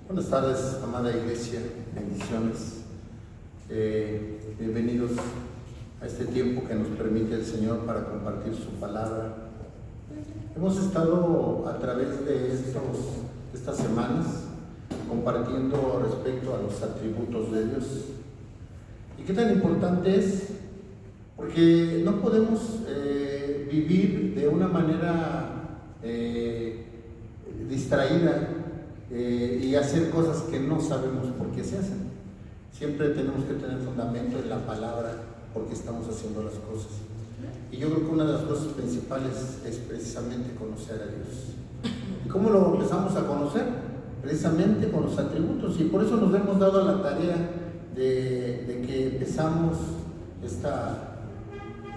Buenas tardes, amada iglesia, bendiciones. Bienvenidos a este tiempo que nos permite el Señor para compartir su palabra. Hemos estado a través de estas semanas compartiendo respecto a los atributos de Dios. ¿Y qué tan importante es? Porque no podemos vivir de una manera distraída y hacer cosas que no sabemos por qué se hacen. Siempre tenemos que tener fundamento en la palabra porque estamos haciendo las cosas. Y yo creo que una de las cosas principales es precisamente conocer a Dios. ¿Y cómo lo empezamos a conocer? Precisamente con los atributos. Y por eso nos hemos dado la tarea de que empezamos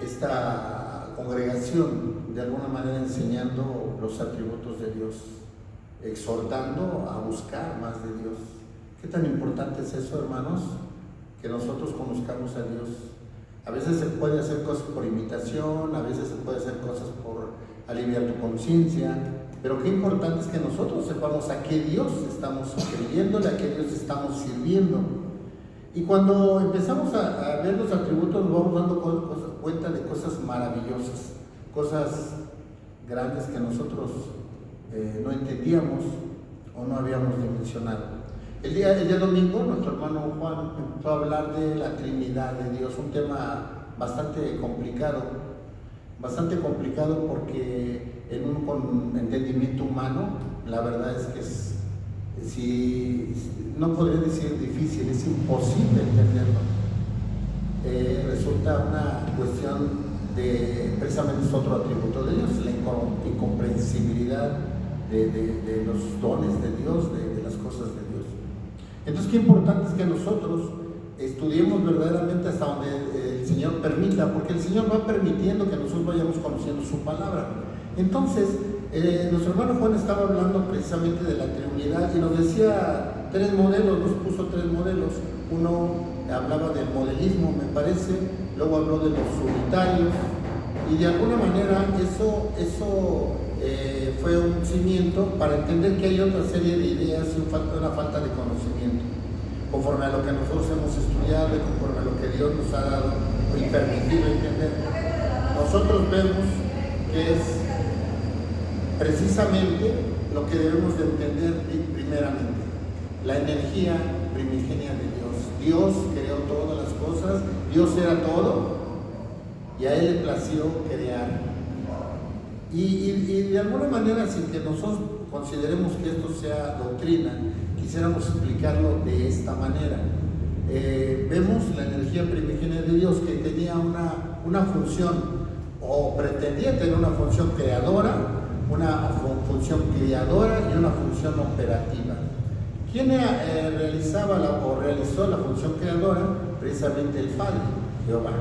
esta congregación de alguna manera enseñando los atributos de Dios, exhortando a buscar más de Dios. ¿Qué tan importante es eso, hermanos? Que nosotros conozcamos a Dios. A veces se puede hacer cosas por imitación, a veces se puede hacer cosas por aliviar tu conciencia, pero qué importante es que nosotros sepamos a qué Dios estamos creyéndole, a qué Dios estamos sirviendo. Y cuando empezamos a ver los atributos nos vamos dando cuenta de cosas maravillosas, cosas grandes que nosotros no entendíamos o no habíamos dimensionado. El día domingo nuestro hermano Juan empezó a hablar de la Trinidad de Dios, un tema bastante complicado porque con entendimiento humano, la verdad es que no podría decir difícil, es imposible entenderlo. Resulta una cuestión precisamente es otro atributo de Dios, la incomprensibilidad de los dones de Dios, de las cosas de Dios. Entonces, qué importante es que nosotros estudiemos verdaderamente hasta donde el Señor permita, porque el Señor va permitiendo que nosotros vayamos conociendo su palabra. Entonces, nuestro hermano Juan estaba hablando precisamente de la Trinidad y nos decía nos puso tres modelos. Uno hablaba del modelismo, me parece, luego habló de los unitarios, y de alguna manera eso fue un cimiento para entender que hay otra serie de ideas y una falta de conocimiento, conforme a lo que nosotros hemos estudiado y conforme a lo que Dios nos ha dado y permitido entender. Nosotros vemos que es precisamente lo que debemos de entender primeramente, la energía primigenia de Dios. Dios creó todas las cosas, Dios era todo y a Él le plació crear. Y de alguna manera, sin que nosotros consideremos que esto sea doctrina, quisiéramos explicarlo de esta manera. Vemos la energía primigenia de Dios que tenía una función, o pretendía tener una función creadora, y una función operativa. ¿Quién realizó la función creadora? Precisamente el Padre, Jehová.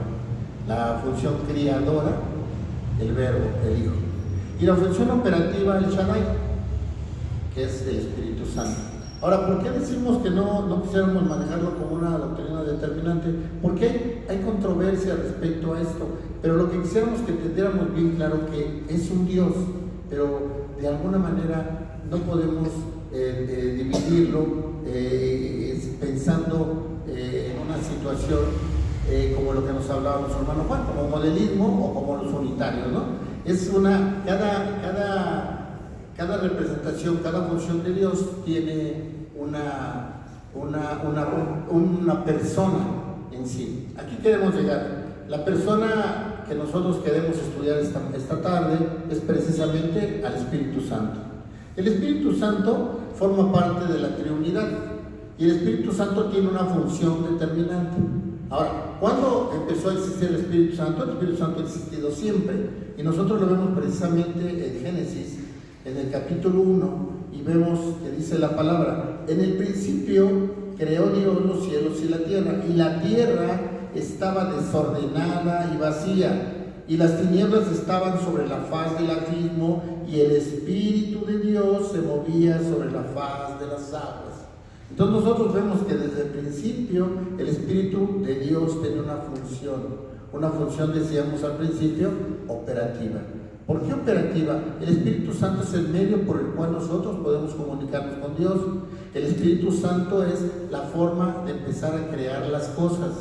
La función criadora, el Verbo, el Hijo. Y la función operativa, el Shaddai, que es el Espíritu Santo. Ahora, ¿por qué decimos que no quisiéramos manejarlo como una doctrina determinante? Porque hay controversia respecto a esto, pero lo que quisiéramos que entendiéramos bien claro que es un Dios, pero de alguna manera no podemos dividirlo pensando en una situación como lo que nos hablaba nuestro hermano Juan, como modelismo o como los unitarios, ¿no? Cada representación, cada función de Dios tiene una persona en sí. Aquí queremos llegar. La persona que nosotros queremos estudiar esta tarde es precisamente al Espíritu Santo. El Espíritu Santo forma parte de la Trinidad y el Espíritu Santo tiene una función determinante. Ahora, ¿cuándo empezó a existir el Espíritu Santo? El Espíritu Santo ha existido siempre y nosotros lo vemos precisamente en Génesis, en el capítulo 1, y vemos que dice la palabra: en el principio creó Dios los cielos y la tierra estaba desordenada y vacía, y las tinieblas estaban sobre la faz del abismo, y el Espíritu de Dios se movía sobre la faz de las aguas. Entonces nosotros vemos que desde el principio el Espíritu de Dios tiene una función, decíamos al principio, operativa. ¿Por qué operativa? El Espíritu Santo es el medio por el cual nosotros podemos comunicarnos con Dios. El Espíritu Santo es la forma de empezar a crear las cosas.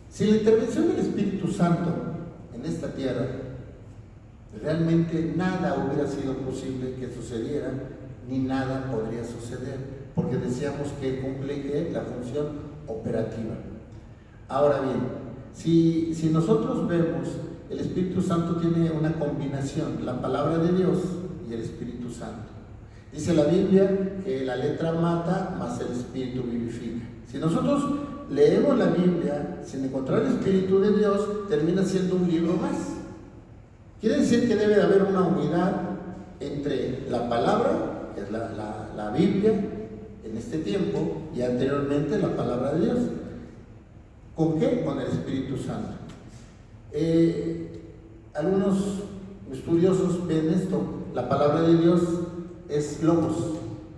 Si la intervención del Espíritu Santo en esta tierra, realmente nada hubiera sido posible que sucediera, ni nada podría suceder, porque decíamos que cumple la función operativa. Ahora bien, si nosotros vemos, el Espíritu Santo tiene una combinación, la palabra de Dios y el Espíritu Santo. Dice la Biblia que la letra mata, mas el Espíritu vivifica. Si nosotros leemos la Biblia sin encontrar el Espíritu de Dios, termina siendo un libro más. Quiere decir que debe de haber una unidad entre la palabra, que es la Biblia, en este tiempo, y anteriormente la palabra de Dios. ¿Con qué? Con el Espíritu Santo. Algunos estudiosos ven esto. La palabra de Dios es logos.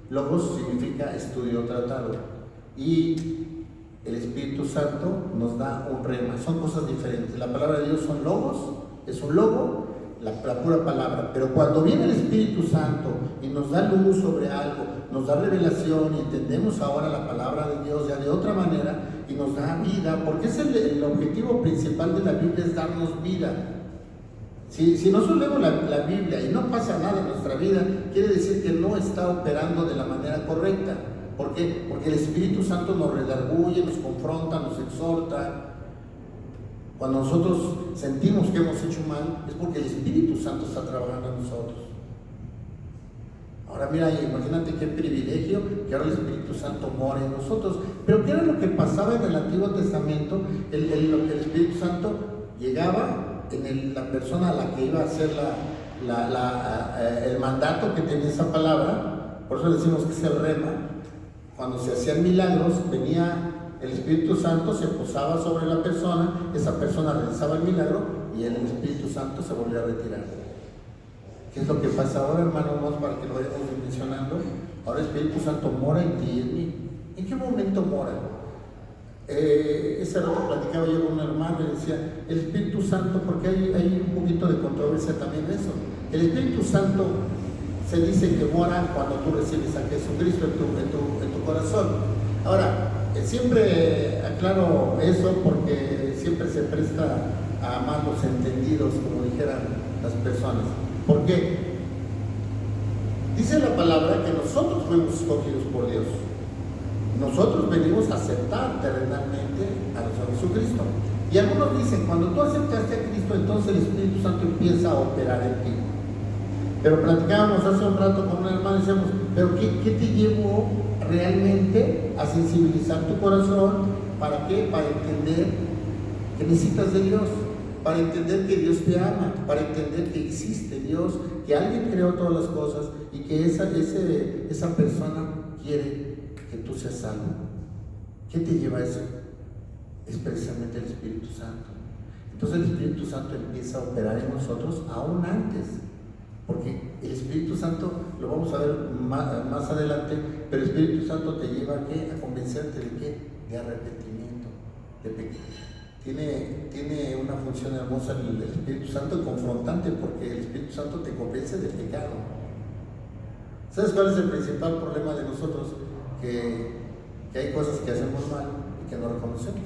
Logos significa estudio tratado. Y el Espíritu Santo nos da un rema. Son cosas diferentes. La palabra de Dios son logos, es un logo, la pura palabra. Pero cuando viene el Espíritu Santo y nos da luz sobre algo, nos da revelación y entendemos ahora la palabra de Dios ya de otra manera y nos da vida, porque es el objetivo principal de la Biblia, es darnos vida. Si nosotros leemos la Biblia y no pasa nada en nuestra vida, quiere decir que no está operando de la manera correcta. ¿Por qué? Porque el Espíritu Santo nos redarguye, nos confronta, nos exhorta. Cuando nosotros sentimos que hemos hecho mal, es porque el Espíritu Santo está trabajando en nosotros. Ahora mira, imagínate qué privilegio que ahora el Espíritu Santo mora en nosotros. Pero ¿qué era lo que pasaba en el Antiguo Testamento? El Espíritu Santo llegaba en la persona a la que iba a hacer el mandato que tenía esa palabra. Por eso decimos que es el rema. Cuando se hacían milagros, venía el Espíritu Santo, se posaba sobre la persona, esa persona realizaba el milagro y el Espíritu Santo se volvía a retirar. ¿Qué es lo que pasa ahora, hermanos? Para que lo vayamos mencionando. Ahora el Espíritu Santo mora en ti y en mí. ¿En qué momento mora? Ese rato platicaba yo con un hermano y decía, el Espíritu Santo, porque hay un poquito de controversia también en eso. El Espíritu Santo se dice que mora cuando tú recibes a Jesucristo en tu corazón. Ahora, siempre aclaro eso porque siempre se presta a malos entendidos, como dijeran las personas. ¿Por qué? Dice la palabra que nosotros fuimos escogidos por Dios. Nosotros venimos a aceptar terrenalmente a nuestro Jesucristo. Y algunos dicen, cuando tú aceptaste a Cristo, entonces el Espíritu Santo empieza a operar en ti. Pero platicábamos hace un rato con un hermano y decíamos, pero ¿qué te llevó realmente a sensibilizar tu corazón? ¿Para qué? Para entender que necesitas de Dios, para entender que Dios te ama, para entender que existe Dios, que alguien creó todas las cosas y que esa persona quiere que tú seas salvo. ¿Qué te lleva a eso? Es precisamente el Espíritu Santo. Entonces el Espíritu Santo empieza a operar en nosotros aún antes. Porque el Espíritu Santo, lo vamos a ver más adelante, pero el Espíritu Santo te lleva ¿a qué? A convencerte de qué? De arrepentimiento, de pecado. Tiene una función hermosa el Espíritu Santo, confrontante, porque el Espíritu Santo te convence del pecado. ¿Sabes cuál es el principal problema de nosotros? Que hay cosas que hacemos mal y que no reconocemos.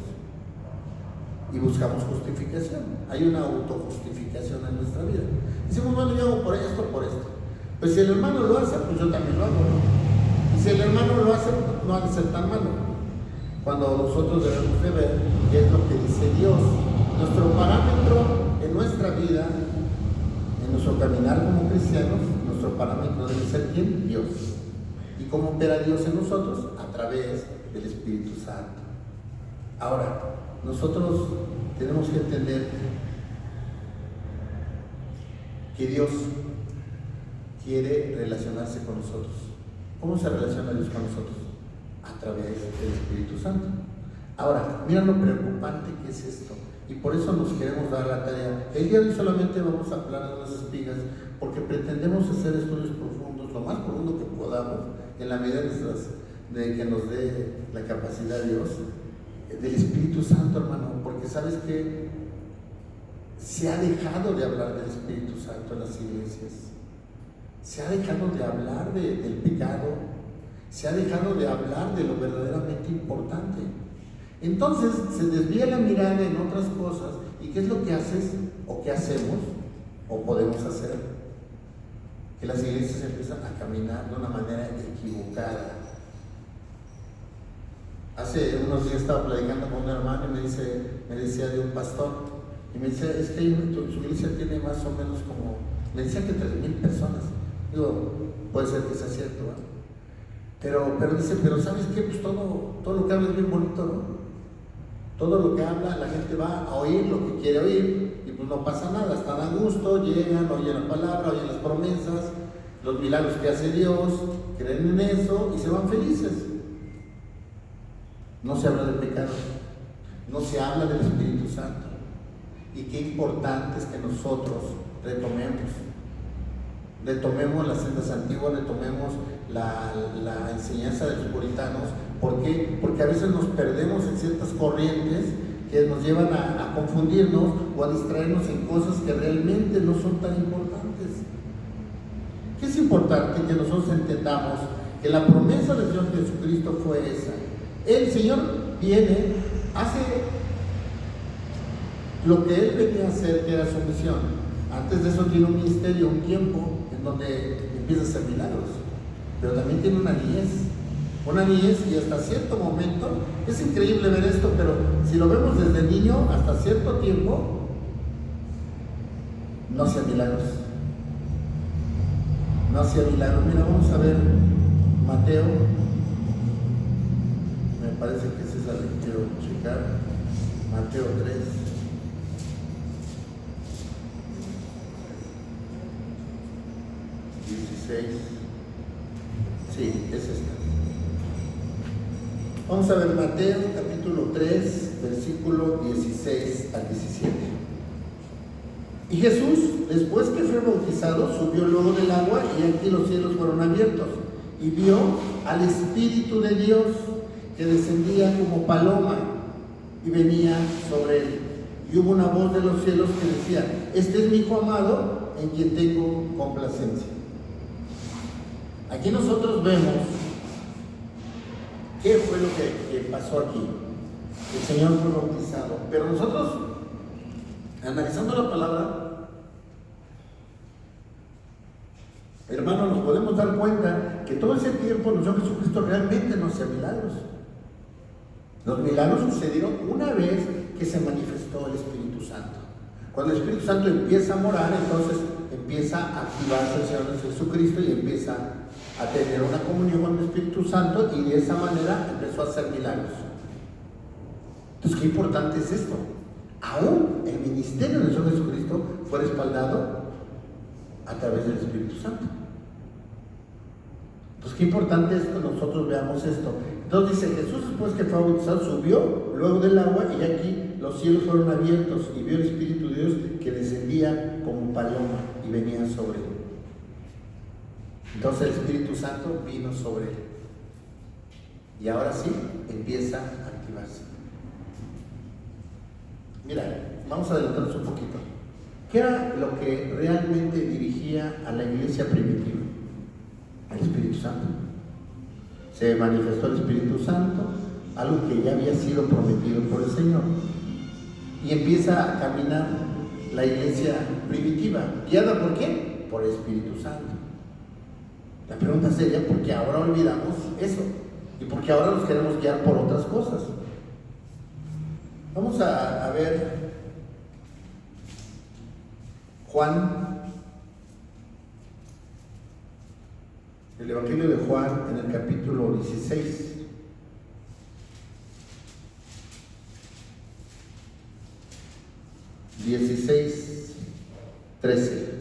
Y buscamos justificación. Hay una autojustificación en nuestra vida. Decimos, bueno, yo hago por esto, por esto. Pues si el hermano lo hace, pues yo también lo hago, ¿no? Y si el hermano lo hace, no ha de ser tan malo. Cuando nosotros debemos de ver qué es lo que dice Dios. Nuestro parámetro en nuestra vida, en nuestro caminar como cristianos, nuestro parámetro debe ser ¿quién? Dios. ¿Y cómo opera Dios en nosotros? A través del Espíritu Santo. Ahora, nosotros tenemos que entender que Dios quiere relacionarse con nosotros. ¿Cómo se relaciona Dios con nosotros? A través del Espíritu Santo. Ahora, mira lo preocupante que es esto. Y por eso nos queremos dar la tarea. El día de hoy solamente vamos a hablar de las espigas, porque pretendemos hacer estudios profundos, lo más profundo que podamos, en la medida de que nos dé la capacidad de Dios, del Espíritu Santo, hermano, porque sabes que se ha dejado de hablar del Espíritu Santo en las iglesias, se ha dejado de hablar del pecado, Se ha dejado de hablar de lo verdaderamente importante. Entonces se desvía la mirada en otras cosas. ¿Y qué es lo que haces o qué hacemos o podemos hacer? Que las iglesias empiezan a caminar de una manera equivocada. Hace unos días estaba platicando con un hermano y me decía de un pastor, y me decía, es que su iglesia tiene más o menos como, me decía que 3,000 personas. Digo, puede ser que sea cierto, ¿no? Pero dice, pero ¿sabes qué? Pues todo lo que habla es bien bonito, ¿no? Todo lo que habla, la gente va a oír lo que quiere oír, y pues no pasa nada, están a gusto, llegan, oyen la palabra, oyen las promesas, los milagros que hace Dios, creen en eso y se van felices. No se habla de pecado, no se habla del Espíritu Santo. Y qué importante es que nosotros retomemos las sendas antiguas, retomemos la enseñanza de los puritanos. ¿Por qué? Porque a veces nos perdemos en ciertas corrientes que nos llevan a confundirnos o a distraernos en cosas que realmente no son tan importantes. ¿Qué es importante? Que nosotros entendamos que la promesa del Señor Jesucristo fue esa. El Señor viene, hace lo que Él venía a hacer, que era su misión. Antes de eso tiene un ministerio, un tiempo en donde empieza a hacer milagros, pero también tiene una niñez y hasta cierto momento, es increíble ver esto, pero si lo vemos desde niño hasta cierto tiempo, no hacía milagros. Mira, vamos a ver Mateo, me parece que esa es la que quiero checar, Mateo 3. Sí, es esta. Vamos a ver Mateo capítulo 3, versículo 16 al 17. Y Jesús, después que fue bautizado, subió luego del agua, y aquí los cielos fueron abiertos, y vio al Espíritu de Dios que descendía como paloma y venía sobre él. Y hubo una voz de los cielos que decía: este es mi Hijo amado, en quien tengo complacencia. Aquí nosotros vemos qué fue lo que pasó aquí. El Señor fue bautizado, pero nosotros, analizando la palabra, hermanos, nos podemos dar cuenta que todo ese tiempo el Señor Jesucristo realmente no hacía milagros. Los milagros sucedieron una vez que se manifestó el Espíritu Santo. Cuando el Espíritu Santo empieza a morar, entonces empieza a activarse el Señor Jesucristo y empieza a tener una comunión con el Espíritu Santo, y de esa manera empezó a hacer milagros. Entonces, qué importante es esto. Aún el ministerio del Señor Jesucristo fue respaldado a través del Espíritu Santo. Entonces, qué importante es que nosotros veamos esto. Entonces dice, Jesús, después que fue bautizado, subió luego del agua, y aquí los cielos fueron abiertos, y vio el Espíritu de Dios que descendía como paloma y venía sobre él. Entonces el Espíritu Santo vino sobre él, y ahora sí empieza a activarse. Mira, vamos a adelantarnos un poquito. ¿Qué era lo que realmente dirigía a la iglesia primitiva? El Espíritu Santo. Se manifestó el Espíritu Santo, algo que ya había sido prometido por el Señor, y empieza a caminar la iglesia primitiva. ¿Guiada por qué? Por el Espíritu Santo. La pregunta sería, ¿por qué ahora olvidamos eso? ¿Y por qué ahora nos queremos guiar por otras cosas? Vamos a ver Juan, el Evangelio de Juan, en el capítulo 16. ...16, 13...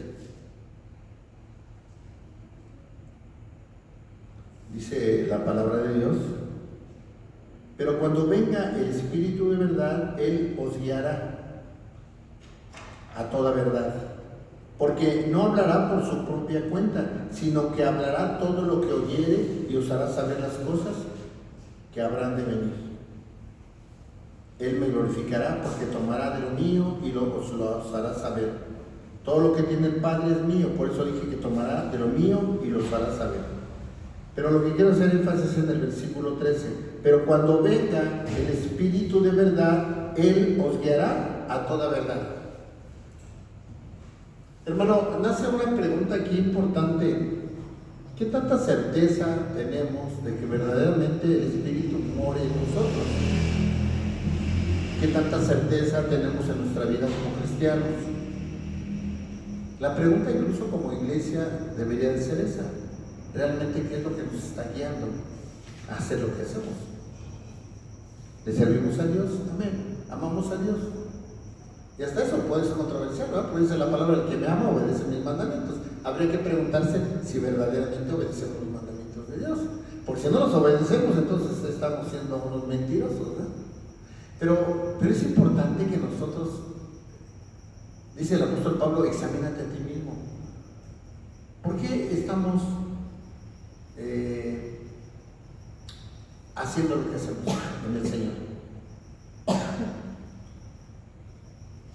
dice la palabra de Dios: pero cuando venga el Espíritu de verdad, Él os guiará a toda verdad, porque no hablará por su propia cuenta, sino que hablará todo lo que oyere, y os hará saber las cosas que habrán de venir. Él me glorificará, porque tomará de lo mío y os lo hará saber. Todo lo que tiene el Padre es mío, por eso dije que tomará de lo mío y los hará saber. Pero lo que quiero hacer énfasis es en el versículo 13. Pero cuando venga el Espíritu de verdad, Él os guiará a toda verdad. Hermano, nace una pregunta aquí importante. ¿Qué tanta certeza tenemos de que verdaderamente el Espíritu more en nosotros? ¿Qué tanta certeza tenemos en nuestra vida como cristianos? La pregunta incluso como iglesia debería de ser esa. ¿Realmente qué es lo que nos está guiando a hacer lo que hacemos? ¿Le servimos a Dios? Amén. ¿Amamos a Dios? Y hasta eso puede ser controversial, ¿verdad? Porque dice la palabra: el que me ama obedece mis mandamientos. Habría que preguntarse si verdaderamente obedecemos los mandamientos de Dios. Porque si no los obedecemos, entonces estamos siendo unos mentirosos, ¿verdad? Pero es importante que nosotros, dice el apóstol Pablo, examínate a ti mismo. ¿Por qué estamos haciendo lo que hacemos en el Señor?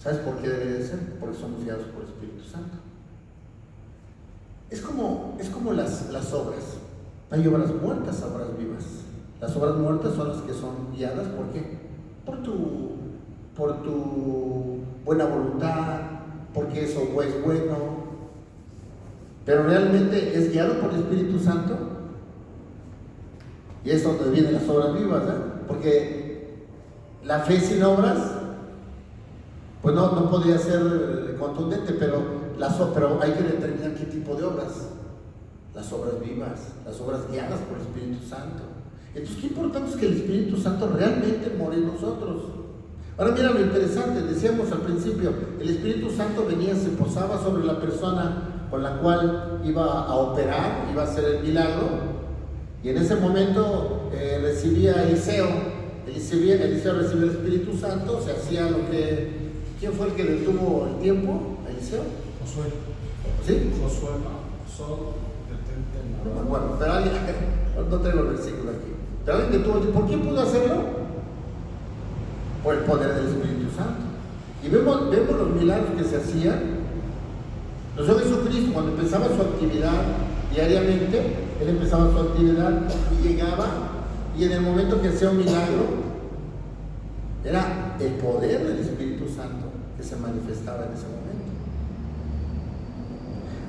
¿Sabes por qué debe de ser? Porque somos guiados por el Espíritu Santo. Es como las obras. Hay obras muertas, obras vivas. Las obras muertas son las que son guiadas, ¿por qué? Por tu buena voluntad, porque eso es bueno. Pero realmente es guiado por el Espíritu Santo. Y es donde vienen las obras vivas, ¿eh? Porque la fe sin obras, pues no podría ser contundente, pero hay que determinar qué tipo de obras. Las obras vivas, las obras guiadas por el Espíritu Santo. Entonces, qué importante es que el Espíritu Santo realmente more en nosotros. Ahora mira lo interesante, decíamos al principio, el Espíritu Santo venía, se posaba sobre la persona con la cual iba a operar, iba a hacer el milagro, y en ese momento recibía Eliseo recibía el Espíritu Santo, se hacía lo que... ¿Quién fue el que detuvo el tiempo? ¿Eliseo? Josué. ¿Sí? Josué, detente. Bueno, pero alguien, no traigo el versículo aquí, pero alguien detuvo el tiempo. ¿Por qué pudo hacerlo? Por el poder del Espíritu Santo. Y vemos los milagros que se hacían. El Señor Jesucristo, cuando empezaba su actividad diariamente, Él empezaba su actividad y llegaba, y en el momento que hacía un milagro, era el poder del Espíritu Santo que se manifestaba en ese momento.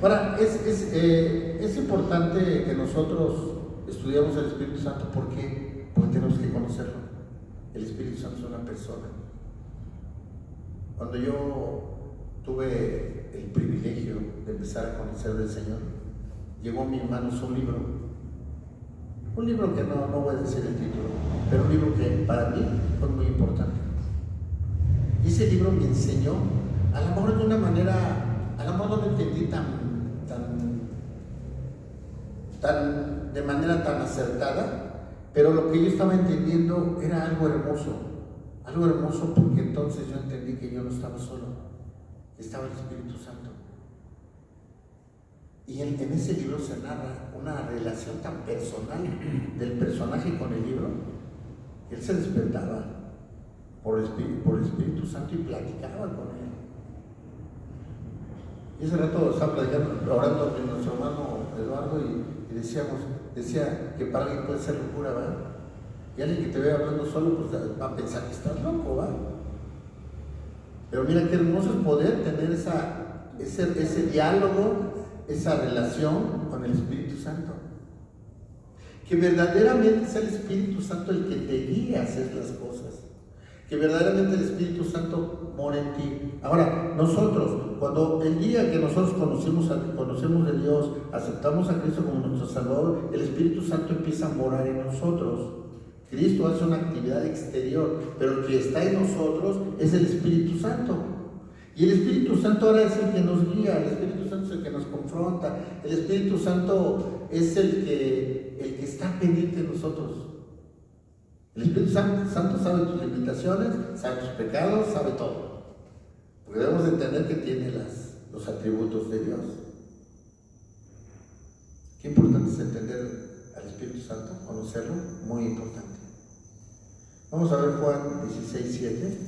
Ahora, es importante que nosotros estudiemos el Espíritu Santo. ¿Por qué? Porque tenemos que conocerlo. El Espíritu Santo es una persona. Cuando yo tuve el privilegio de empezar a conocer del Señor, llegó a mis manos un libro que no voy a decir el título, pero un libro que para mí fue muy importante. Y ese libro me enseñó, a lo mejor de una manera, a lo mejor no lo entendí de manera tan acertada, pero lo que yo estaba entendiendo era algo hermoso, porque entonces yo entendí que yo no estaba solo, estaba el Espíritu Santo. Y en ese libro se narra una relación tan personal del personaje con el libro, que él se despertaba por el Espíritu Santo y platicaba con él. Y ese rato estaba orando con nuestro hermano Eduardo y decía que para alguien puede ser locura, ¿verdad? Y alguien que te ve hablando solo, pues va a pensar que estás loco, ¿verdad? Pero mira qué hermoso es poder tener ese diálogo, esa relación con el Espíritu Santo. Que verdaderamente sea el Espíritu Santo el que te guíe a hacer las cosas. Que verdaderamente el Espíritu Santo mora en ti. Ahora, nosotros, cuando el día que nosotros conocemos de Dios, aceptamos a Cristo como nuestro Salvador, el Espíritu Santo empieza a morar en nosotros. Cristo hace una actividad exterior, pero el que está en nosotros es el Espíritu Santo. Y el Espíritu Santo ahora es el que nos guía, el Espíritu Santo es el que nos confronta, el Espíritu Santo es el que está pendiente de nosotros. El Espíritu Santo sabe tus limitaciones, sabe tus pecados, sabe todo. Porque debemos entender que tiene los atributos de Dios. Qué importante es entender al Espíritu Santo, conocerlo, muy importante. Vamos a ver Juan 16:7,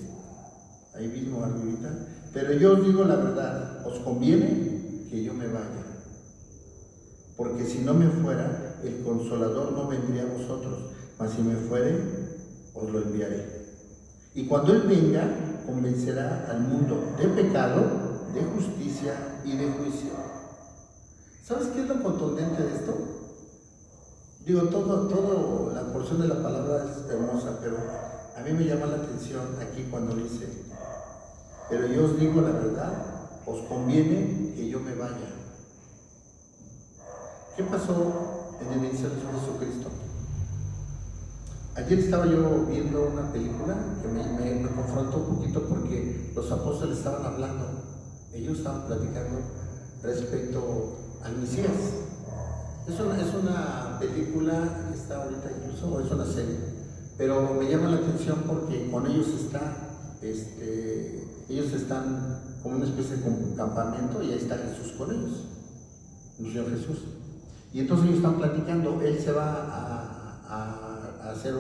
ahí mismo arribita. Pero yo os digo la verdad, os conviene que yo me vaya, porque si no me fuera, el Consolador no vendría a vosotros, mas si me fuere, os lo enviaré. Y cuando Él venga, convencerá al mundo de pecado, de justicia y de juicio. ¿Sabes qué es lo contundente de esto? Digo, toda la porción de la palabra es hermosa, pero a mí me llama la atención aquí cuando dice: pero yo os digo la verdad, os conviene que yo me vaya. ¿Qué pasó en el inicio de Jesucristo? Ayer estaba yo viendo una película que me confrontó un poquito porque los apóstoles estaban hablando, ellos estaban platicando respecto al Mesías. Es una película que está ahorita incluso, o es una serie, pero me llama la atención porque con ellos ellos están como una especie de campamento y ahí está Jesús con ellos, el Señor Jesús. Y entonces ellos están platicando, Él se va a hacer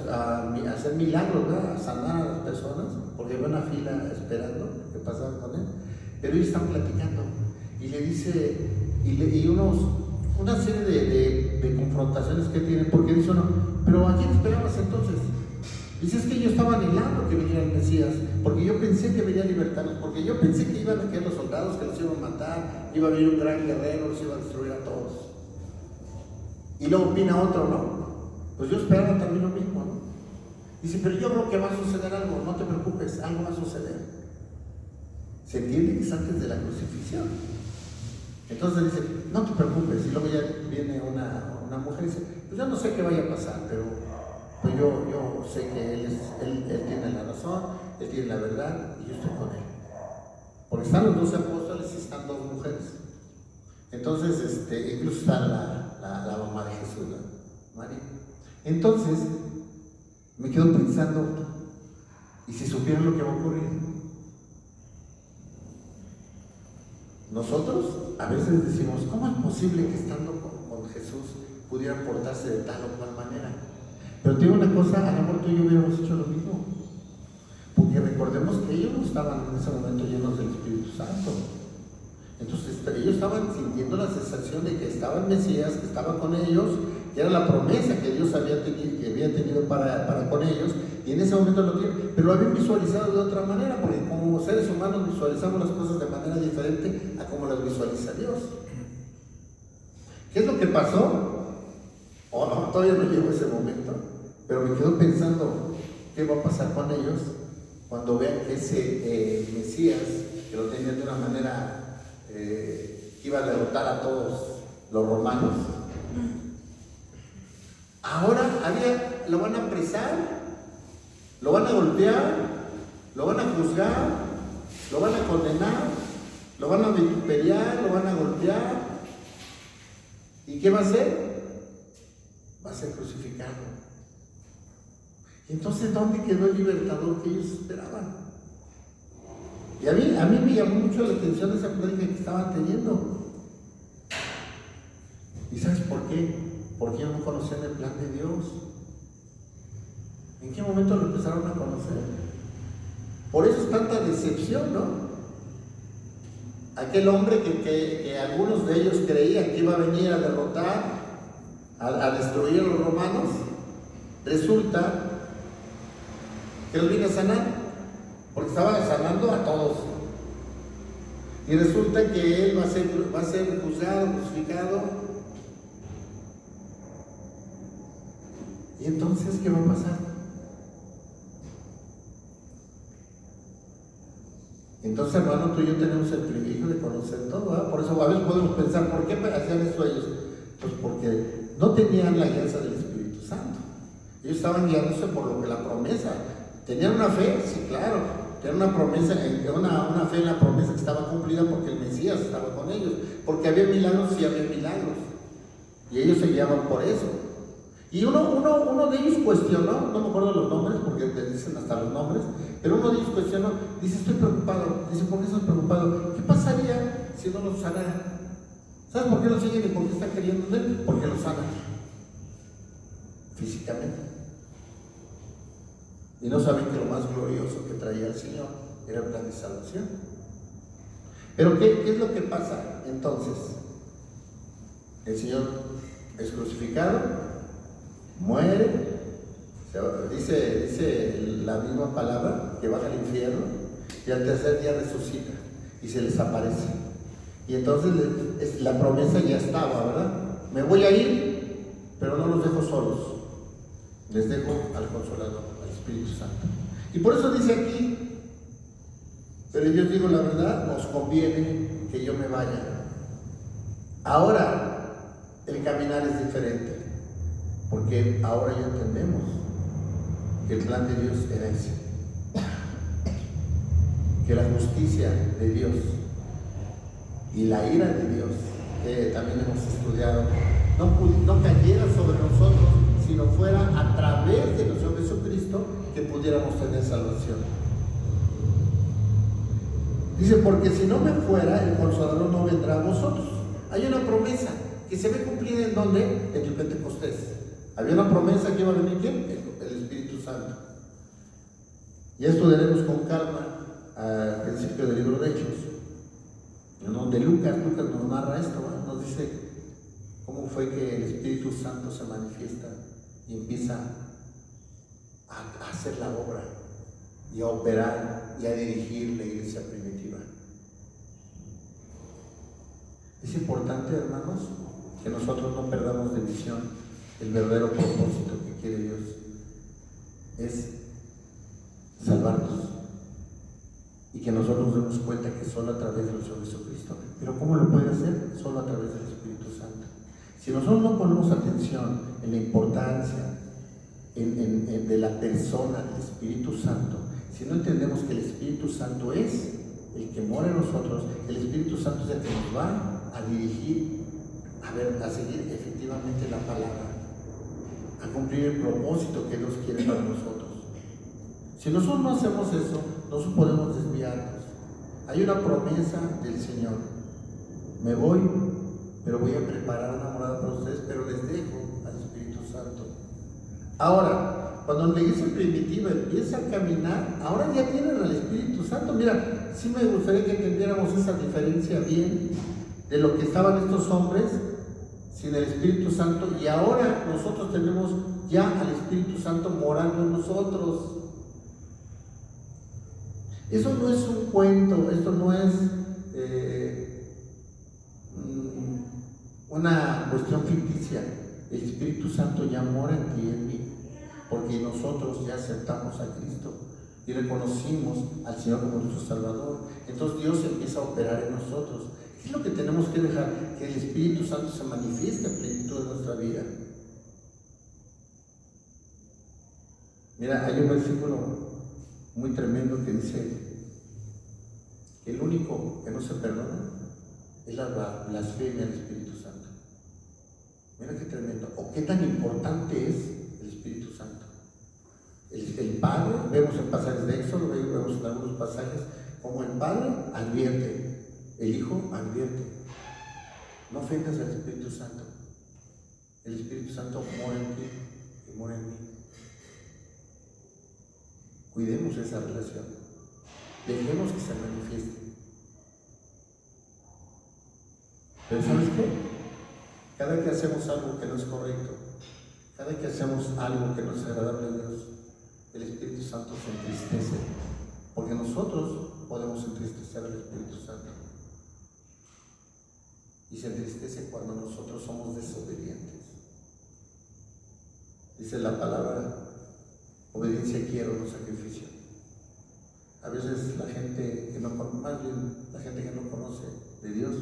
a hacer milagros, ¿verdad? A sanar a las personas, porque hay una fila esperando que pasaran con Él. Pero ellos están platicando y le dice, una serie de confrontaciones que tienen, porque dice uno: pero ¿a quién esperabas entonces? Dice: es que yo estaba anhelando que viniera el Mesías, porque yo pensé que venía a libertarlos, porque yo pensé que iban a caer los soldados, que los iban a matar, iba a venir un gran guerrero, los iba a destruir a todos. Y luego opina otro: no, pues yo esperaba también lo mismo, ¿no? Dice: pero yo creo que va a suceder algo, no te preocupes, algo va a suceder. Se entiende que es antes de la crucifixión. Entonces dice: no te preocupes. Y luego ya viene una mujer y dice: pues yo no sé qué vaya a pasar, pero pues yo sé que él tiene la razón, Él tiene la verdad y yo estoy con Él. Porque están los 12 apóstoles y están 2 mujeres. Entonces, incluso está la mamá de Jesús, ¿no? María. Entonces, me quedo pensando: ¿y si supieran lo que va a ocurrir? Nosotros a veces decimos: ¿cómo es posible que estando con Jesús pudieran portarse de tal o cual manera? Pero te digo una cosa, a lo mejor tú y yo hubiéramos hecho lo mismo, porque recordemos que ellos no estaban en ese momento llenos del Espíritu Santo. Entonces ellos estaban sintiendo la sensación de que estaba el Mesías, que estaba con ellos, que era la promesa que Dios había tenido para con ellos, y en ese momento lo tienen, pero lo habían visualizado de otra manera, porque como seres humanos visualizamos las cosas de manera diferente a como las visualiza Dios. ¿Qué es lo que pasó? Todavía no llegó ese momento, pero me quedo pensando qué va a pasar con ellos cuando vean que ese Mesías, que lo tenían de una manera que iba a derrotar a todos los romanos, ahora lo van a apresar, lo van a golpear, lo van a juzgar, lo van a condenar, lo van a vituperiar, lo van a golpear. ¿Y qué va a hacer? Va a ser crucificado. Entonces, ¿dónde quedó el libertador que ellos esperaban? Y a mí me llamó mucho la atención esa plática que estaban teniendo. ¿Y sabes por qué? Porque ellos no conocían el plan de Dios. ¿En qué momento lo empezaron a conocer? Por eso es tanta decepción, ¿no? Aquel hombre que algunos de ellos creían que iba a venir a derrotar, a destruir a los romanos, resulta que los vino a sanar, porque estaba sanando a todos. Y resulta que él va a ser juzgado, crucificado. ¿Y entonces qué va a pasar? Entonces, hermano, tú y yo tenemos el privilegio de conocer todo, ¿verdad? Por eso a veces podemos pensar: ¿por qué hacían esto ellos? Pues porque no tenían la guianza del Espíritu Santo. Ellos estaban guiándose por lo que la promesa. ¿Tenían una fe? Sí, claro. Tenían una promesa, una fe en la promesa que estaba cumplida porque el Mesías estaba con ellos. Porque había milagros y había milagros. Y ellos se guiaban por eso. Y uno de ellos cuestionó, no me acuerdo los nombres porque te dicen hasta los nombres, pero uno de ellos cuestionó, dice: estoy preocupado. Dice: ¿por qué estás preocupado? ¿Qué pasaría si no lo sanara? ¿Sabes por qué lo siguen y por qué están queriendo en él? Porque lo sanan físicamente. Y no saben que lo más glorioso que traía el Señor era el plan de salvación. Pero ¿qué es lo que pasa entonces? El Señor es crucificado, muere, dice la misma palabra, que baja al infierno, y al tercer día resucita y se les aparece. Y entonces la promesa ya estaba, ¿verdad? Me voy a ir, pero no los dejo solos, les dejo al Consolador, al Espíritu Santo. Y por eso dice aquí, pero yo digo la verdad, nos conviene que yo me vaya. Ahora el caminar es diferente, porque ahora ya entendemos que el plan de Dios era ese, que la justicia de Dios y la ira de Dios, que también hemos estudiado, no cayera sobre nosotros, sino fuera a través de nuestro Jesucristo que pudiéramos tener salvación. Dice, porque si no me fuera, el Consolador no vendrá a vosotros. Hay una promesa que se ve cumplida ¿en dónde? En el Pentecostés. Había una promesa que iba a venir ¿quién? El Espíritu Santo. Ya estudiaremos con calma al principio del libro de Hechos, en donde Lucas nos narra esto, ¿no? Nos dice cómo fue que el Espíritu Santo se manifiesta y empieza a hacer la obra y a operar y a dirigir la iglesia primitiva. Es importante, hermanos, que nosotros no perdamos de visión el verdadero propósito que quiere Dios. Es salvarnos y que nosotros nos demos cuenta que solo a través de nuestro Jesucristo. Pero ¿cómo lo puede hacer? Solo a través del Espíritu Santo. Si nosotros no ponemos atención en la importancia de la persona del Espíritu Santo, si no entendemos que el Espíritu Santo es el que mora en nosotros, el Espíritu Santo es el que nos va a dirigir a seguir efectivamente la palabra, a cumplir el propósito que Dios quiere para nosotros. Si nosotros no hacemos eso, no podemos desviarnos. Hay una promesa del Señor: me voy, pero voy a preparar una morada para ustedes, pero les dejo al Espíritu Santo. Ahora, cuando la iglesia primitiva empieza a caminar, ahora ya tienen al Espíritu Santo. Mira, sí me gustaría que entendiéramos esa diferencia bien de lo que estaban estos hombres sin el Espíritu Santo, y ahora nosotros tenemos ya al Espíritu Santo morando en nosotros. Eso no es un cuento, esto no es una cuestión ficticia. El Espíritu Santo ya mora en ti y en mí, porque nosotros ya aceptamos a Cristo y reconocimos al Señor como nuestro Salvador. Entonces Dios empieza a operar en nosotros. ¿Qué es lo que tenemos que dejar? Que el Espíritu Santo se manifieste en plenitud de nuestra vida. Mira, hay un versículo muy tremendo que dice que el único que no se perdona es la blasfemia del Espíritu Santo. Mira qué tremendo, o qué tan importante es el Espíritu Santo. El Padre, vemos en pasajes de Éxodo, vemos en algunos pasajes, como el Padre advierte, el Hijo advierte: no ofendas al Espíritu Santo. El Espíritu Santo mora en ti y mora en mí. Cuidemos esa relación, dejemos que se manifieste. Pero ¿sabes qué? Cada que hacemos algo que no es correcto, cada que hacemos algo que no es agradable a Dios, el Espíritu Santo se entristece, porque nosotros podemos entristecer al Espíritu Santo. Y se entristece cuando nosotros somos desobedientes. Dice la palabra: obediencia quiero, no sacrificio. A veces la gente que no conoce de Dios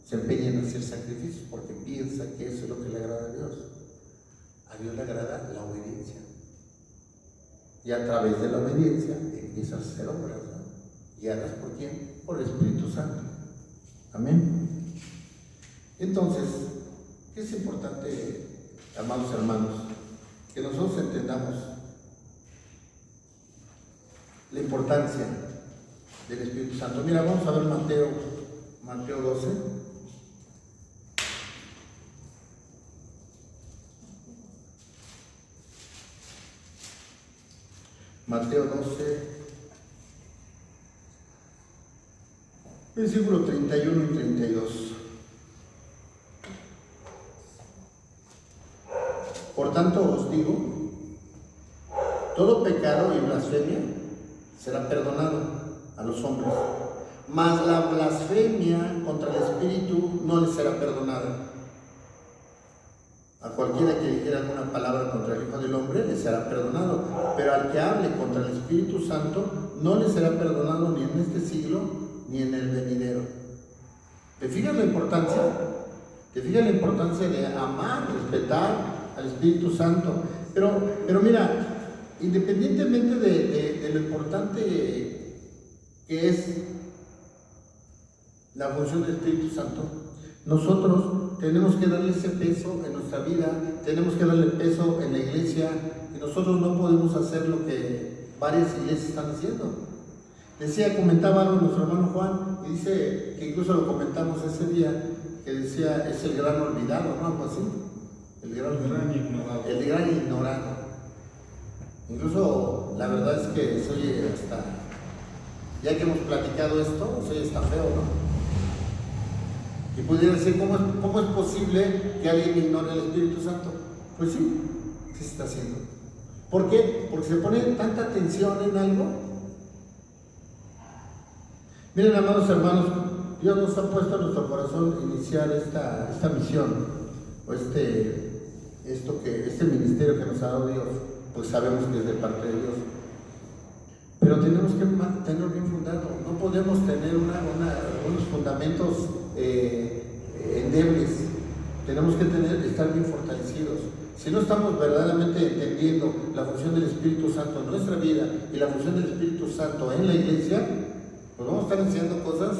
se empeña en hacer sacrificios porque piensa que eso es lo que le agrada a Dios. A Dios le agrada la obediencia. Y a través de la obediencia empieza a hacer obras, ¿no? ¿Guiadas por quién? Por el Espíritu Santo. Amén. Entonces, ¿qué es importante, amados hermanos? Que nosotros entendamos la importancia del Espíritu Santo. Mira, vamos a ver Mateo 12. Mateo 12, versículo 31 y 32. digo, todo pecado y blasfemia será perdonado a los hombres, mas la blasfemia contra el Espíritu no les será perdonada. A cualquiera que dijera alguna palabra contra el Hijo del Hombre le será perdonado, pero al que hable contra el Espíritu Santo no le será perdonado ni en este siglo ni en el venidero. ¿Te fijas la importancia? ¿Te fijas la importancia de amar, respetar al Espíritu Santo? Pero mira, independientemente de lo importante que es la función del Espíritu Santo, nosotros tenemos que darle ese peso en nuestra vida, tenemos que darle peso en la iglesia, y nosotros no podemos hacer lo que varias iglesias están haciendo. Comentaba algo nuestro hermano Juan, y dice que incluso lo comentamos ese día, que decía, es el gran olvidado, ¿no? Algo así. El gran ignorado. Incluso la verdad es que se oye hasta, ya que hemos platicado esto, se oye hasta feo, ¿no? Y pudiera decir, ¿cómo es posible que alguien ignore el Espíritu Santo? Pues sí, sí se está haciendo. ¿Por qué? Porque se pone tanta atención en algo. Miren, amados hermanos, Dios nos ha puesto en nuestro corazón iniciar esta misión, o este ministerio que nos ha dado Dios, pues sabemos que es de parte de Dios. Pero tenemos que tenerlo bien fundado, no podemos tener unos fundamentos endebles, tenemos que estar bien fortalecidos. Si no estamos verdaderamente entendiendo la función del Espíritu Santo en nuestra vida y la función del Espíritu Santo en la iglesia, pues vamos a estar enseñando cosas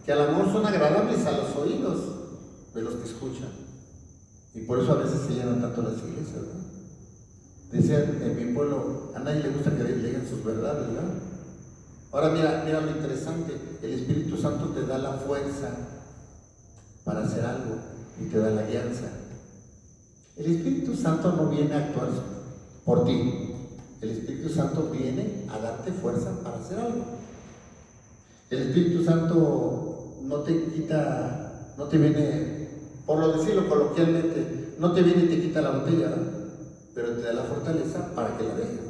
que a lo mejor son agradables a los oídos de los que escuchan. Y por eso a veces se llenan tanto las iglesias, ¿no? Decían en mi pueblo, a nadie le gusta que le lleguen sus verdades, ¿verdad? Ahora mira lo interesante, el Espíritu Santo te da la fuerza para hacer algo y te da la guianza. El Espíritu Santo no viene a actuar por ti, el Espíritu Santo viene a darte fuerza para hacer algo. El Espíritu Santo no te quita, no te viene, por lo decirlo coloquialmente, no te viene y te quita la botella, ¿no? Pero te da la fortaleza para que la dejes.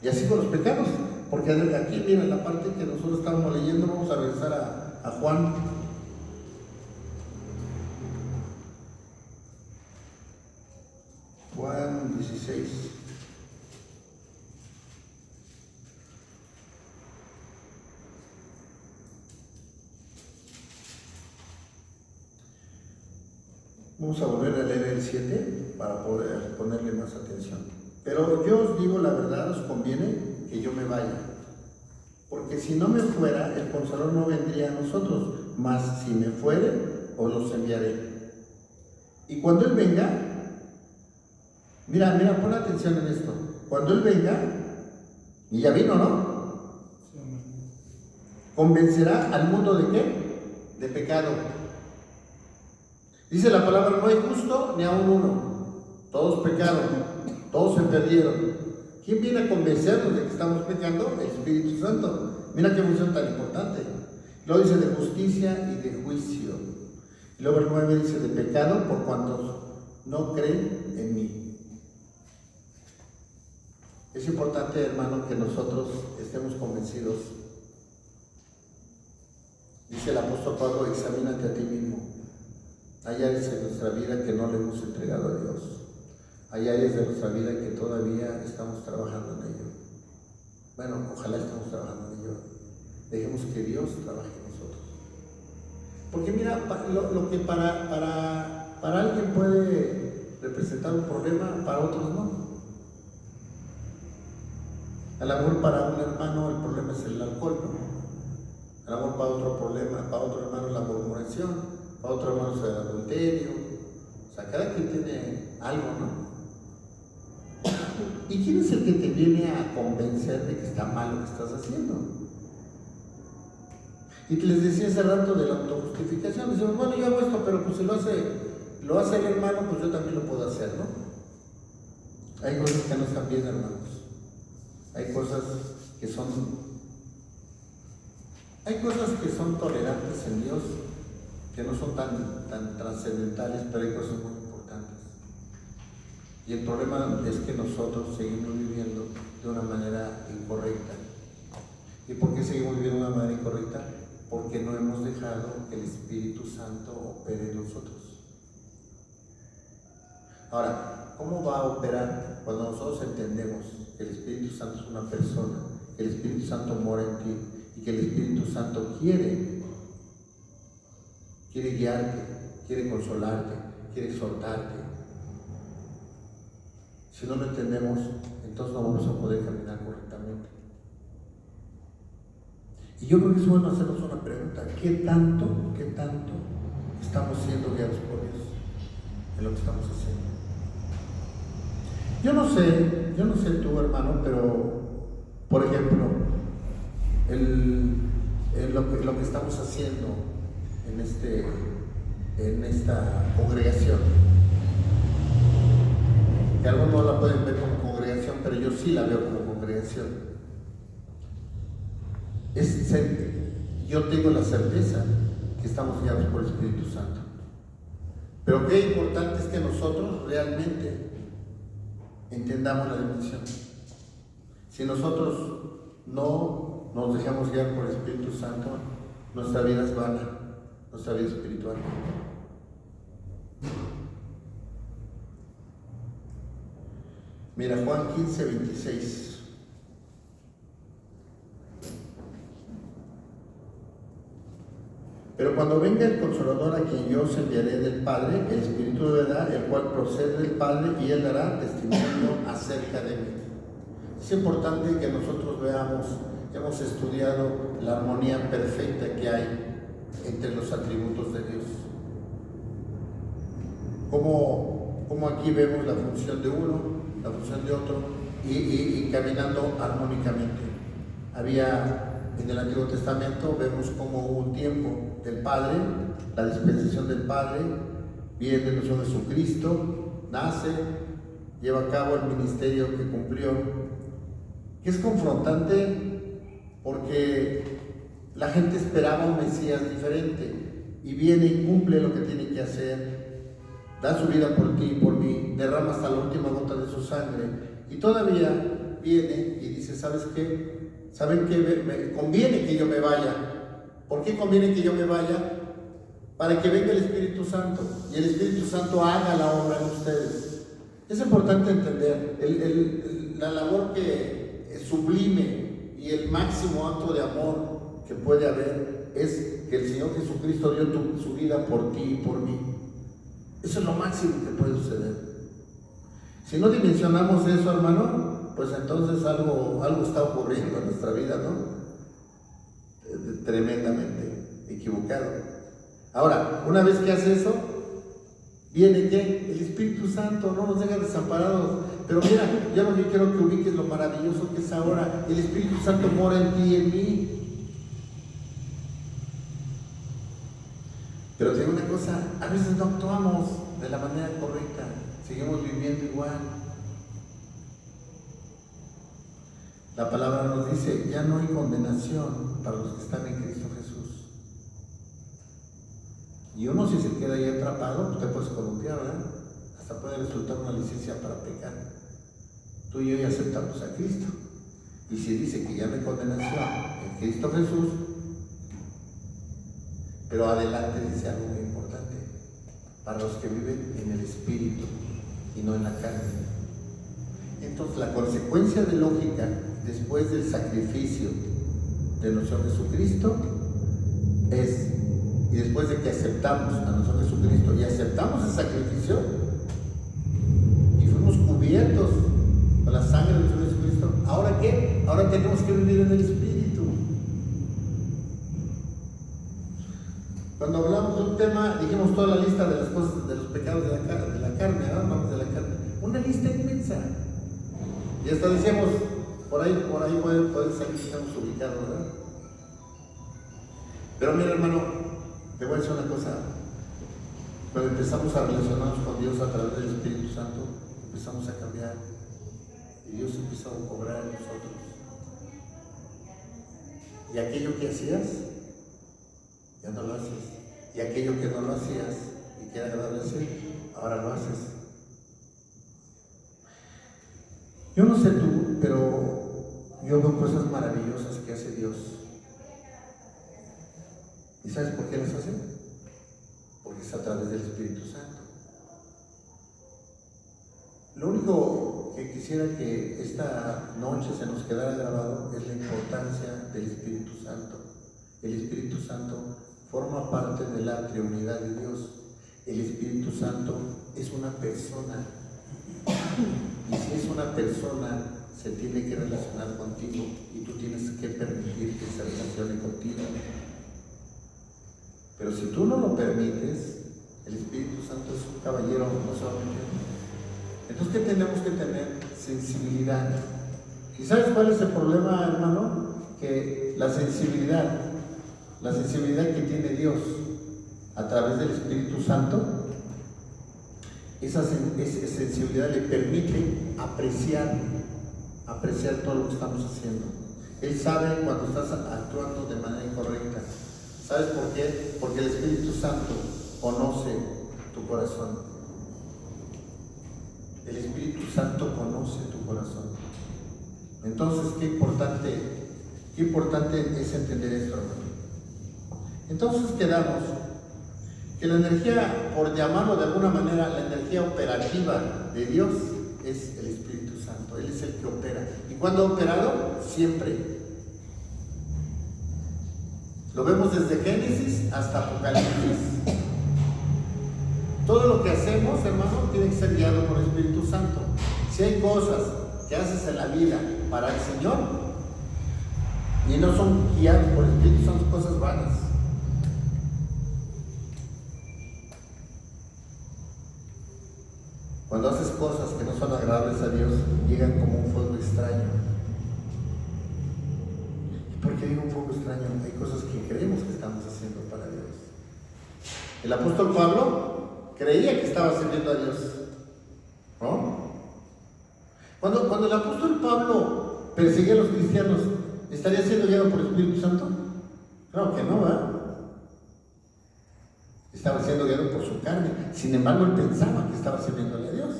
Y así con los pecados, porque aquí mira la parte que nosotros estábamos leyendo, vamos a regresar a Juan. Juan 16. Vamos a volver a leer el 7 para poder ponerle más atención. Pero yo os digo la verdad, os conviene que yo me vaya. Porque si no me fuera, el Consolador no vendría a nosotros, mas si me fuere, os los enviaré. Y cuando Él venga, mira, pon atención en esto. Cuando Él venga, y ya vino, ¿no? Convencerá al mundo ¿de qué? De pecado. Dice la palabra, no hay justo ni aun uno. Todos pecaron, todos se perdieron. ¿Quién viene a convencernos de que estamos pecando? El Espíritu Santo. Mira qué función tan importante. Luego dice de justicia y de juicio. Y luego el 9 dice de pecado por cuantos no creen en mí. Es importante, hermano, que nosotros estemos convencidos. Dice el apóstol Pablo, examínate a ti mismo. Hay áreas en nuestra vida que no le hemos entregado a Dios. Hay áreas de nuestra vida que todavía estamos trabajando en ello. Bueno, ojalá estemos trabajando en ello. Dejemos que Dios trabaje en nosotros. Porque mira, lo que para alguien puede representar un problema, para otros no. A lo mejor para un hermano el problema es el alcohol, ¿no? A lo mejor para otro hermano la murmuración. Para otro hermano es el adulterio. O sea, cada quien tiene algo, ¿no? ¿Y quién es el que te viene a convencer de que está mal lo que estás haciendo? Y les decía hace rato de la autojustificación. Decimos, bueno, yo hago esto, pero pues si lo hace el hermano, pues yo también lo puedo hacer, ¿no? Hay cosas que no están bien, hermanos. Hay cosas que son tolerantes en Dios, que no son tan trascendentales, pero hay cosas muy importantes. Y el problema es que nosotros seguimos viviendo de una manera incorrecta. ¿Y por qué seguimos viviendo de una manera incorrecta? Porque no hemos dejado que el Espíritu Santo opere en nosotros. Ahora, ¿cómo va a operar cuando nosotros entendemos que el Espíritu Santo es una persona, que el Espíritu Santo mora en ti y que el Espíritu Santo quiere guiarte, quiere consolarte, quiere exhortarte? Si no lo entendemos, entonces no vamos a poder caminar correctamente. Y yo creo que es bueno hacernos una pregunta: ¿qué tanto estamos siendo guiados por Dios en lo que estamos haciendo? Yo no sé tú, hermano, pero por ejemplo, lo que estamos haciendo en esta congregación, que algunos no la pueden ver como congregación, pero yo sí la veo como congregación. Yo tengo la certeza que estamos guiados por el Espíritu Santo. Pero qué importante es que nosotros realmente entendamos la dimensión. Si nosotros no nos dejamos guiar por el Espíritu Santo, nuestra vida es vana, nuestra vida espiritual. Mira, Juan 15:26. Pero cuando venga el Consolador, a quien yo os enviaré del Padre, el Espíritu de verdad, el cual procede del Padre, y Él dará testimonio acerca de mí. Es importante que nosotros veamos, hemos estudiado la armonía perfecta que hay entre los atributos de Dios. Como aquí vemos la función de uno, la función de otro, y caminando armónicamente. En el Antiguo Testamento vemos como hubo un tiempo del Padre, la dispensación del Padre, viene el Señor Jesucristo, nace, lleva a cabo el ministerio que cumplió, que es confrontante porque la gente esperaba un Mesías diferente, y viene y cumple lo que tiene que hacer, da su vida por ti y por mí, derrama hasta la última gota de su sangre, y todavía viene y dice: ¿sabes qué? ¿Saben qué? Me conviene que yo me vaya. ¿Por qué conviene que yo me vaya? Para que venga el Espíritu Santo y el Espíritu Santo haga la obra en ustedes. Es importante entender la labor que es sublime y el máximo acto de amor que puede haber es que el Señor Jesucristo dio su vida por ti y por mí. Eso es lo máximo que puede suceder. Si no dimensionamos eso, hermano, pues entonces algo está ocurriendo en nuestra vida, ¿no? Tremendamente equivocado. Ahora, una vez que hace eso, viene ¿qué? El Espíritu Santo, no nos deja desamparados. Pero mira, yo lo que quiero que ubiques lo maravilloso que es ahora: el Espíritu Santo mora en ti y en mí. Pero te digo una cosa: a veces no actuamos de la manera correcta, seguimos viviendo igual. La palabra nos dice: ya no hay condenación para los que están en Cristo Jesús. Y uno, si se queda ahí atrapado, pues te puedes columpiar, ¿verdad? Hasta puede resultar una licencia para pecar. Tú y yo ya aceptamos a Cristo. Y si dice que ya no hay condenación en Cristo Jesús, pero adelante dice algo muy importante: para los que viven en el Espíritu y no en la carne. Entonces, la consecuencia de lógica después del sacrificio de nuestro Jesucristo y después de que aceptamos a nuestro Jesucristo y aceptamos el sacrificio y fuimos cubiertos con la sangre de nuestro Jesucristo, ¿ahora qué? Ahora tenemos que vivir en el Espíritu. Cuando hablamos de un tema, dijimos toda la lista de las cosas, de los pecados de la carne, ¿no? Hablamos de la carne, una lista inmensa. Y hasta decíamos, por ahí puede ser que estamos ubicados, ¿verdad? Pero mira, hermano, te voy a decir una cosa: cuando empezamos a relacionarnos con Dios a través del Espíritu Santo, empezamos a cambiar y Dios empezó a obrar en nosotros. Y aquello que hacías, ya no lo haces. Y aquello que no lo hacías y que era agradable hacer, ahora lo haces. Yo no sé tú, pero yo veo cosas maravillosas que hace Dios. ¿Y sabes por qué las hace? Porque es a través del Espíritu Santo. Lo único que quisiera que esta noche se nos quedara grabado es la importancia del Espíritu Santo. El Espíritu Santo forma parte de la triunidad de Dios. El Espíritu Santo es una persona. Y si es una persona, se tiene que relacionar contigo y tú tienes que permitir que se relacione contigo. Pero si tú no lo permites, el Espíritu Santo es un caballero, no solamente. Entonces, ¿qué tenemos que tener? Sensibilidad. ¿Y sabes cuál es el problema, hermano? Que la sensibilidad que tiene Dios a través del Espíritu Santo, esa sensibilidad le permite apreciar todo lo que estamos haciendo. Él sabe cuando estás actuando de manera incorrecta. ¿Sabes por qué? Porque el Espíritu Santo conoce tu corazón. El Espíritu Santo conoce tu corazón. Entonces, qué importante es entender esto, hermano. Entonces quedamos que la energía, por llamarlo de alguna manera, la energía operativa de Dios es el Espíritu Santo. Él es el que opera. ¿Y cuándo ha operado? Siempre. Lo vemos desde Génesis hasta Apocalipsis. Todo lo que hacemos, hermano, tiene que ser guiado por el Espíritu Santo. Si hay cosas que haces en la vida para el Señor y no son guiados por el Espíritu Santo, son cosas vanas. Cuando haces cosas que no son agradables a Dios, llegan como un fuego extraño. ¿Y por qué digo un fuego extraño? Hay cosas que creemos que estamos haciendo para Dios. El apóstol Pablo creía que estaba sirviendo a Dios, ¿no? Cuando el apóstol Pablo perseguía a los cristianos, ¿estaría siendo guiado por el Espíritu Santo? Claro que no, ¿verdad? Estaba siendo guiado por su carne. Sin embargo, él pensaba que estaba sirviéndole a Dios.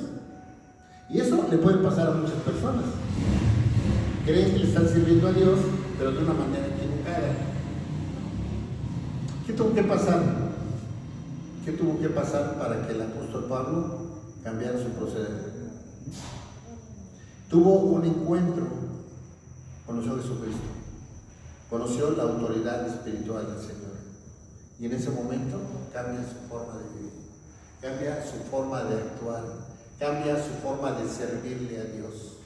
Y eso le puede pasar a muchas personas. Creen que le están sirviendo a Dios, pero de una manera equivocada. ¿Qué tuvo que pasar? ¿Qué tuvo que pasar para que el apóstol Pablo cambiara su proceder? Tuvo un encuentro, conoció a Jesucristo, conoció la autoridad espiritual del Señor. Y en ese momento cambia su forma de vivir, cambia su forma de actuar, cambia su forma de servirle a Dios.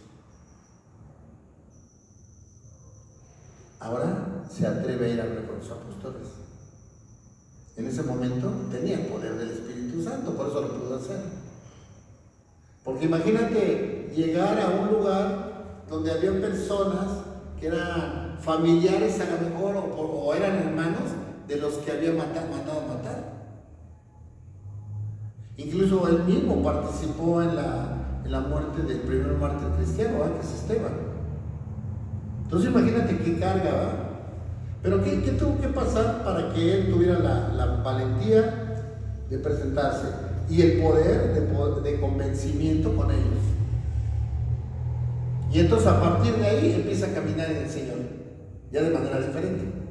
Ahora se atreve a ir a hablar con los apóstoles. En ese momento tenía el poder del Espíritu Santo, por eso lo pudo hacer. Porque imagínate llegar a un lugar donde había personas que eran familiares a lo mejor o eran hermanos de los que había mandado a matar. Incluso él mismo participó en la muerte del primer mártir cristiano, que es Esteban. Entonces imagínate qué carga, ¿verdad? Pero ¿qué tuvo que pasar para que él tuviera la valentía de presentarse y el poder de convencimiento con ellos? Y entonces a partir de ahí empieza a caminar en el Señor, ya de manera diferente.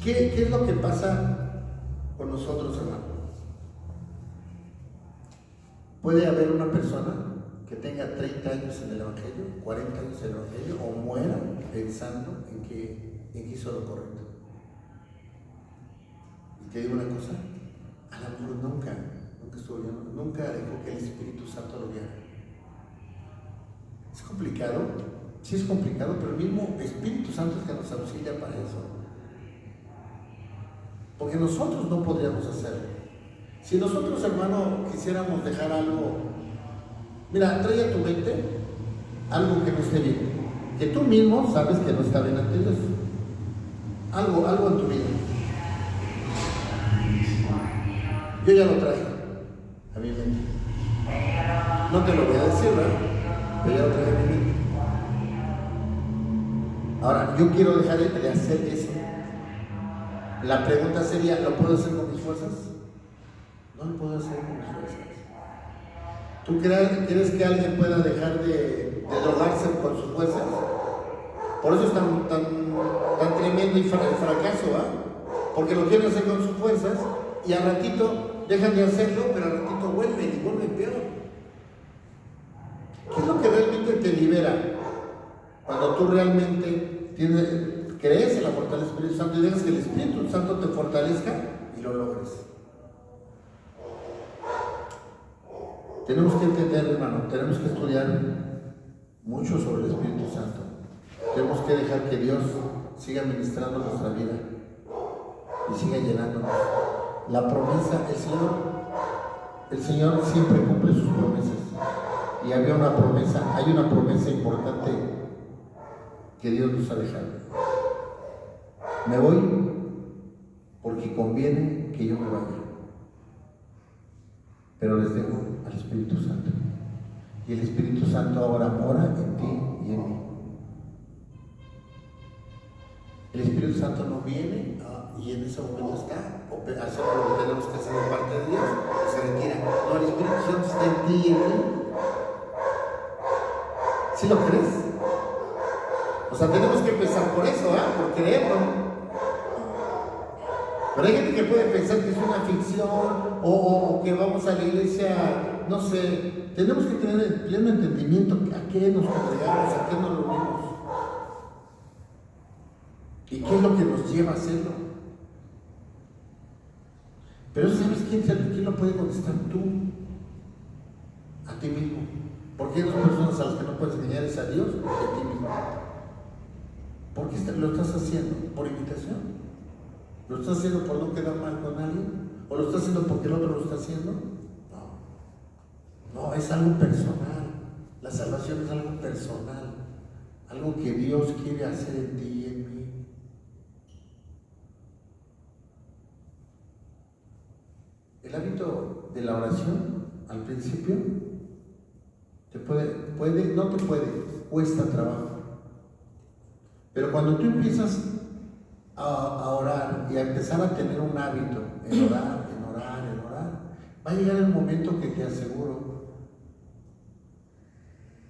¿Qué es lo que pasa con nosotros, hermano? Puede haber una persona que tenga 30 años en el Evangelio, 40 años en el Evangelio, o muera pensando en que hizo lo correcto. Y te digo una cosa, a lo mejor nunca estuvo bien, nunca dejó que el Espíritu Santo lo guiara. ¿Es complicado? Sí es complicado, pero el mismo Espíritu Santo es que nos auxilia para eso. Porque nosotros no podríamos hacerlo. Si nosotros, hermano, quisiéramos dejar algo, mira, trae a tu mente algo que no esté bien, que tú mismo sabes que no está bien ante Dios. Algo en tu vida. Yo ya lo traje a mi mente. No te lo voy a decir, ¿verdad? Pero ya lo traje a mi mente. Ahora, yo quiero dejar de hacer eso. La pregunta sería, ¿lo puedo hacer con mis fuerzas? No lo puedo hacer con mis fuerzas. ¿Tú crees que alguien pueda dejar de drogarse por sus fuerzas? Por eso es tan tremendo el fracaso, porque lo quieren hacer con sus fuerzas y al ratito dejan de hacerlo, pero al ratito vuelven y vuelven peor. ¿Qué es lo que realmente te libera? Cuando tú realmente crees en la fortaleza del Espíritu Santo y dejas que el Espíritu Santo te fortalezca y lo logres. Tenemos que entender, hermano, tenemos que estudiar mucho sobre el Espíritu Santo. Tenemos que dejar que Dios siga ministrando nuestra vida y siga llenándonos. La promesa, el Señor siempre cumple sus promesas. Y hay una promesa importante que Dios nos ha dejado. Me voy porque conviene que yo me vaya. Pero les dejo al Espíritu Santo. Y el Espíritu Santo ahora mora en ti y en mí. El Espíritu Santo no viene y en ese momento está haciendo lo que tenemos que hacer de parte de Dios y se retira. No, el Espíritu Santo está en ti y en mí. ¿Sí lo crees? O sea, tenemos que empezar por eso, por creerlo. Pero hay gente que puede pensar que es una ficción o que vamos a la iglesia, no sé. Tenemos que tener el pleno entendimiento a qué nos congregamos, a qué nos reunimos. ¿Y qué es lo que nos lleva a hacerlo? Pero ¿sabes quién lo puede contestar? Tú, a ti mismo. Porque hay dos personas a las que no puedes engañar, es a Dios y a ti mismo. ¿Por qué lo estás haciendo? ¿Por imitación? ¿Lo estás haciendo por no quedar mal con alguien? ¿O lo estás haciendo porque el otro lo está haciendo? No, es algo personal. La salvación es algo personal. Algo que Dios quiere hacer en ti y en mí. El hábito de la oración, al principio, cuesta trabajo. Pero cuando tú empiezas a orar y a empezar a tener un hábito en orar, va a llegar el momento que te aseguro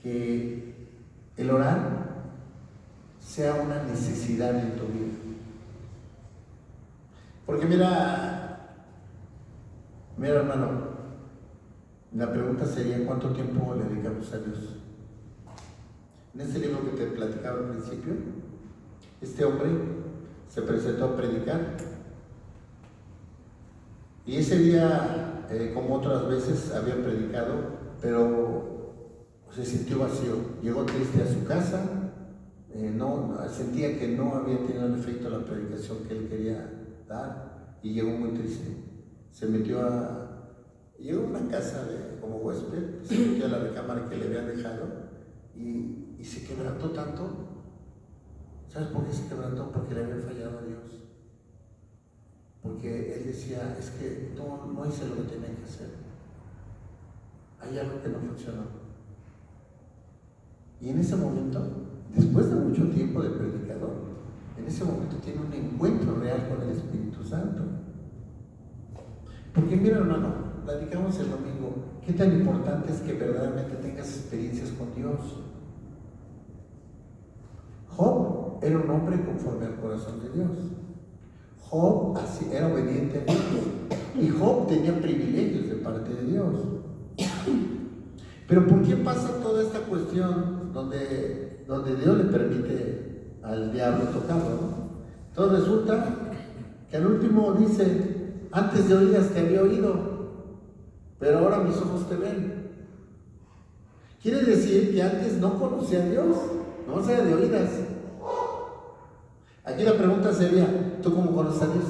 que el orar sea una necesidad en tu vida. Porque mira hermano, la pregunta sería ¿cuánto tiempo le dedicamos a Dios? En ese libro que te platicaba al principio, este hombre se presentó a predicar y ese día, como otras veces había predicado, pero se sintió vacío. Llegó triste a su casa, sentía que no había tenido el efecto de la predicación que él quería dar y llegó muy triste. Llegó a una casa como huésped, se metió a la recámara que le habían dejado y se quebrantó tanto. ¿Sabes por qué se quebrantó? Porque le había fallado a Dios. Porque él decía, es que no hice lo que tenía que hacer. Hay algo que no funcionó. Y en ese momento, después de mucho tiempo de predicador, en ese momento tiene un encuentro real con el Espíritu Santo. Porque mira hermano, platicamos el domingo, qué tan importante es que verdaderamente tengas experiencias con Dios. Job era un hombre conforme al corazón de Dios. Job era obediente a Dios. Y Job tenía privilegios de parte de Dios. Pero ¿por qué pasa toda esta cuestión donde Dios le permite al diablo tocarlo, ¿no? Entonces resulta que al último dice, antes de oídas te había oído, pero ahora mis ojos te ven. Quiere decir que antes no conocía a Dios, no sea de oídas. Aquí la pregunta sería, ¿tú cómo conoces a Dios?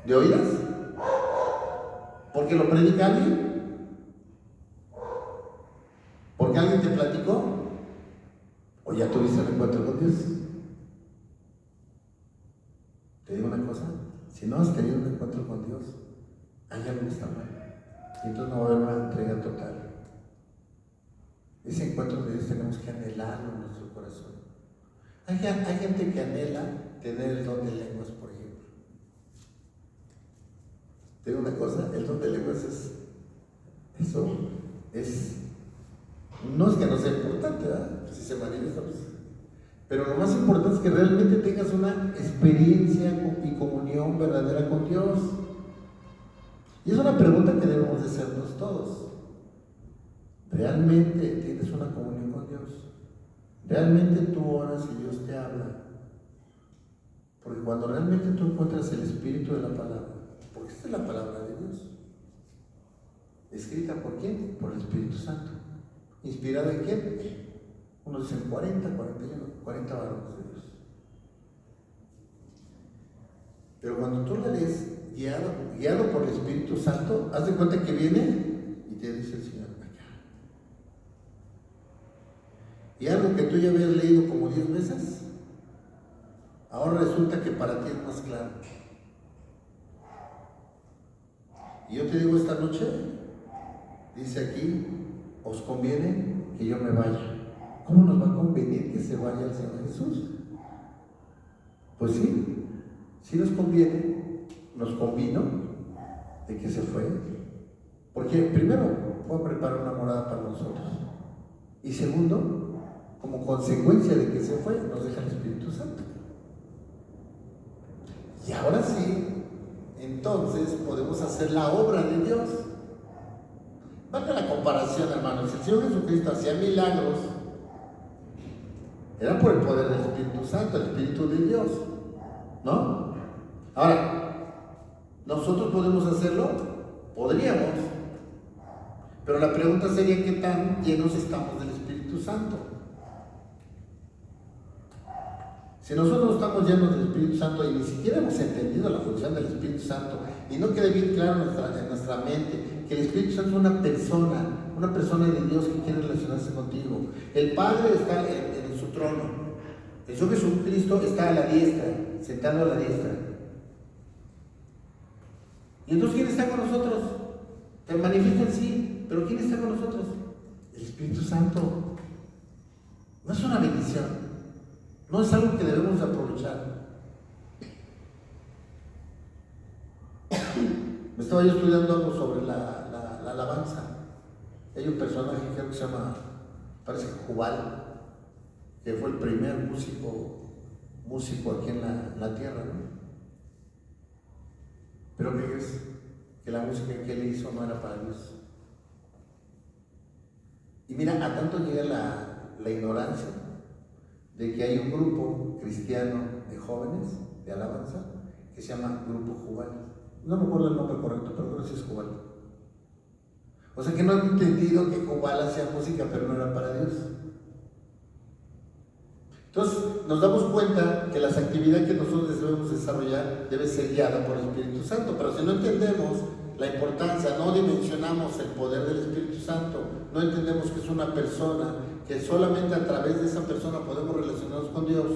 ¿De oídas? ¿Porque lo predica alguien? ¿Porque alguien te platicó? ¿O ya tuviste un encuentro con Dios? Te digo una cosa, si no has tenido un encuentro con Dios, hay algo que está mal. Y entonces no va a haber una entrega total. Ese encuentro de Dios tenemos que anhelarlo en nuestro corazón. Hay gente que anhela tener el don de lenguas, por ejemplo. Te digo una cosa, el don de lenguas es eso, no es que no sea importante, ¿verdad? Si se manifiesta, pues. Pero lo más importante es que realmente tengas una experiencia y comunión verdadera con Dios. Y es una pregunta que debemos de hacernos todos. ¿Realmente tienes una comunión con Dios? ¿Realmente tú oras y Dios te habla? Porque cuando realmente tú encuentras el espíritu de la palabra, porque esta es la palabra de Dios, ¿escrita por quién? Por el Espíritu Santo. ¿Inspirada en quién? Unos dicen 40 varones de Dios. Pero cuando tú la lees guiado por el Espíritu Santo, haz de cuenta que viene y te dice el Señor, acá. Y algo que tú ya habías leído como 10 veces, ahora resulta que para ti es más claro. Y yo te digo esta noche, dice aquí, os conviene que yo me vaya. ¿Cómo nos va a convenir que se vaya el Señor Jesús? Pues sí, sí nos convino de que se fue. Porque primero, fue a preparar una morada para nosotros. Y segundo, como consecuencia de que se fue, nos deja el Espíritu Santo. Y ahora sí, entonces podemos hacer la obra de Dios. Valga la comparación, hermanos. El Señor Jesucristo hacía milagros. Era por el poder del Espíritu Santo, el Espíritu de Dios, ¿no? Ahora, ¿nosotros podemos hacerlo? Podríamos. Pero la pregunta sería, ¿qué tan llenos estamos del Espíritu Santo? Si nosotros estamos llenos del Espíritu Santo y ni siquiera hemos entendido la función del Espíritu Santo y no queda bien claro en nuestra mente que el Espíritu Santo es una persona de Dios que quiere relacionarse contigo. El Padre está en su trono. El Señor Jesucristo está a la diestra, sentado a la diestra. ¿Y entonces quién está con nosotros? Te manifiestan, sí, pero ¿quién está con nosotros? El Espíritu Santo. No es una bendición, no es algo que debemos aprovechar. Me estaba yo estudiando algo sobre la alabanza. Hay un personaje que creo que se llama, parece que Jubal, que fue el primer músico aquí en la tierra, ¿no? Pero ¿qué es? Que la música que él hizo no era para Dios. Y mira, a tanto llega la ignorancia de que hay un grupo cristiano de jóvenes de alabanza que se llama Grupo Jubal. No me acuerdo el nombre correcto, pero creo que sí es Jubal. O sea que no han entendido que Jubal hacía música, pero no era para Dios. Entonces nos damos cuenta que las actividades que nosotros debemos desarrollar debe ser guiada por el Espíritu Santo, pero si no entendemos la importancia, no dimensionamos el poder del Espíritu Santo, no entendemos que es una persona, que solamente a través de esa persona podemos relacionarnos con Dios.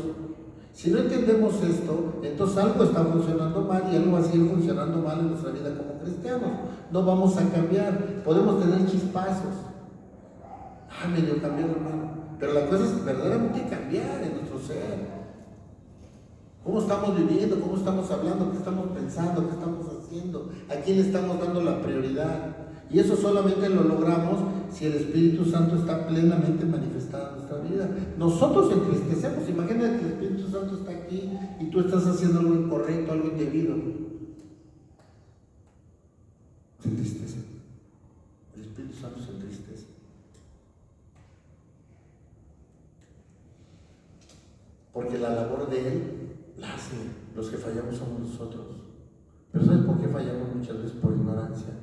Si no entendemos esto, entonces algo está funcionando mal y algo va a seguir funcionando mal en nuestra vida como cristianos. No vamos a cambiar, podemos tener chispazos. Medio cambiar, hermano. Pero la cosa es verdaderamente cambiar en nuestro ser. ¿Cómo estamos viviendo? ¿Cómo estamos hablando? ¿Qué estamos pensando? ¿Qué estamos haciendo? ¿A quién le estamos dando la prioridad? Y eso solamente lo logramos si el Espíritu Santo está plenamente manifestado en nuestra vida. Nosotros entristecemos. Imagínate que el Espíritu Santo está aquí y tú estás haciendo algo incorrecto, algo indebido. Se entristece. El Espíritu Santo se entristece. Porque la labor de Él la hacen los que fallamos somos nosotros. Pero ¿sabes por qué fallamos muchas veces? Por ignorancia.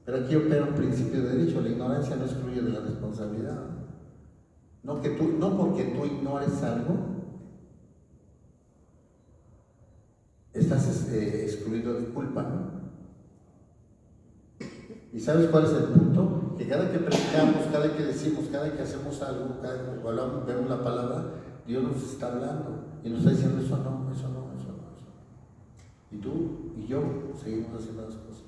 Pero aquí opera un principio de derecho. La ignorancia no excluye de la responsabilidad. No porque tú ignores algo, estás excluido de culpa, ¿no? ¿Y sabes cuál es el punto? Que cada que predicamos, cada que decimos, cada que hacemos algo, cada que hablamos, vemos la palabra, Dios nos está hablando y nos está diciendo eso no. Y tú y yo seguimos haciendo las cosas,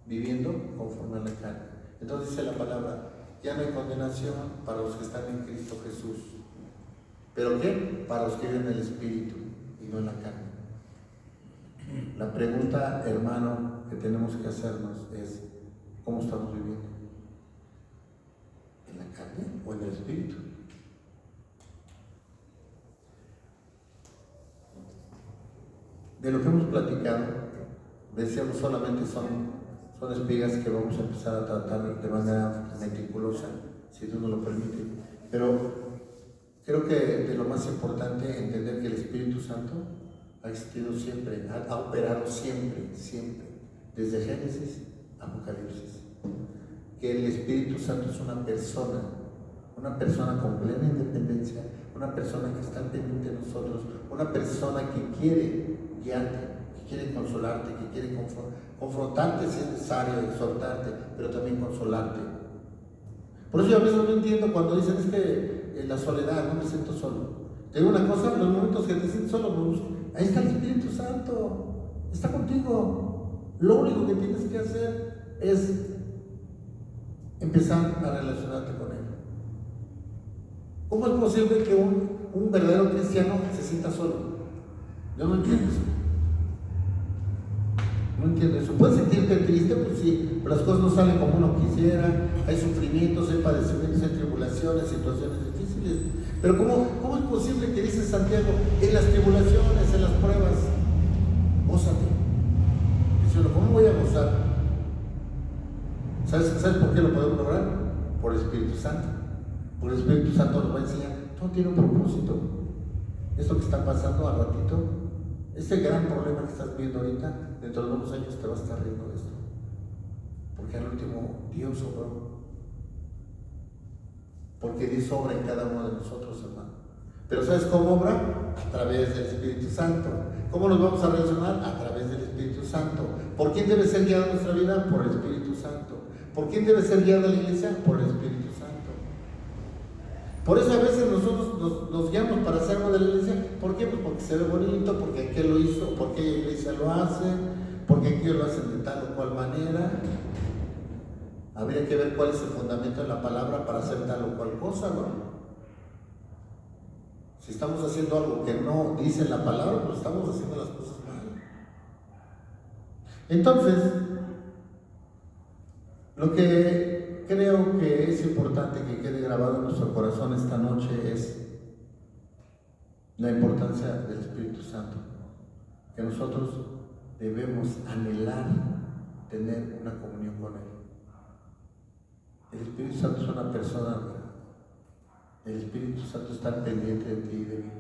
viviendo conforme a la carne. Entonces dice la palabra, ya no hay condenación para los que están en Cristo Jesús. ¿Pero qué? Para los que viven en el Espíritu y no en la carne. La pregunta, hermano, que tenemos que hacernos es, ¿cómo estamos viviendo? Espíritu. De lo que hemos platicado, decíamos solamente son espigas que vamos a empezar a tratar de manera meticulosa, si Dios nos lo permite. Pero creo que de lo más importante es entender que el Espíritu Santo ha existido siempre, ha operado siempre, desde Génesis a Apocalipsis. Que el Espíritu Santo es una persona con plena independencia, una persona que está pendiente de nosotros, una persona que quiere guiarte, que quiere consolarte, que quiere confrontarte si es necesario, exhortarte, pero también consolarte. Por eso yo a veces no entiendo cuando dicen es que en la soledad no me siento solo. Te digo una cosa, en los momentos que te sientes solo, pues, ahí está el Espíritu Santo, está contigo. Lo único que tienes que hacer es empezar a relacionarte con Él. ¿Cómo es posible que un verdadero cristiano se sienta solo? Yo no entiendo eso. No entiendo eso. Puedes sentirte triste, pues sí, pero las cosas no salen como uno quisiera. Hay sufrimientos, hay padecimientos, hay tribulaciones, situaciones difíciles. Pero ¿cómo es posible que dice Santiago, en las tribulaciones, en las pruebas, gózate? Dice, ¿cómo voy a gozar? ¿Sabes por qué lo podemos lograr? Por el Espíritu Santo. Por el Espíritu Santo nos va a enseñar, todo tiene un propósito. Esto que está pasando al ratito, este gran problema que estás viendo ahorita, dentro de unos años te vas a estar riendo de esto. Porque al último Dios obró. Porque Dios obra en cada uno de nosotros, hermano. Pero ¿sabes cómo obra? A través del Espíritu Santo. ¿Cómo nos vamos a relacionar? A través del Espíritu Santo. ¿Por quién debe ser guiada nuestra vida? Por el Espíritu Santo. ¿Por quién debe ser guiada la iglesia? Por el Espíritu Santo. Por eso a veces nosotros nos guiamos para hacer algo de la iglesia. ¿Por qué? Pues porque se ve bonito, porque aquel lo hizo, porque aquella iglesia lo hace, porque aquellos lo hacen de tal o cual manera. Habría que ver cuál es el fundamento de la palabra para hacer tal o cual cosa, ¿no? Si estamos haciendo algo que no dice la palabra, pues estamos haciendo las cosas mal. Entonces, lo que creo que es importante que quede grabado en nuestro corazón esta noche es la importancia del Espíritu Santo, que nosotros debemos anhelar tener una comunión con Él. El Espíritu Santo es una persona, el Espíritu Santo está pendiente de ti y de mí.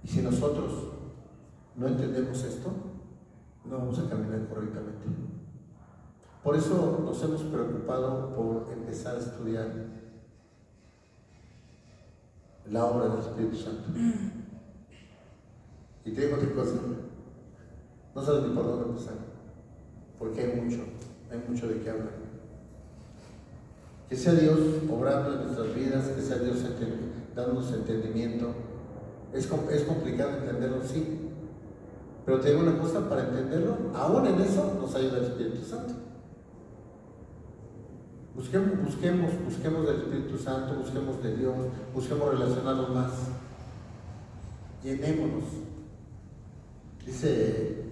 Y si nosotros no entendemos esto, no vamos a caminar correctamente. Por eso nos hemos preocupado por empezar a estudiar la obra del Espíritu Santo. Y te digo otra cosa, no sabes ni por dónde empezar, porque hay mucho de qué hablar. Que sea Dios obrando en nuestras vidas, que sea Dios dándonos entendimiento. Es complicado entenderlo, sí. Pero te digo una cosa, para entenderlo, aún en eso nos ayuda el Espíritu Santo. Busquemos del Espíritu Santo, busquemos de Dios, busquemos relacionarnos más. Llenémonos. Dice,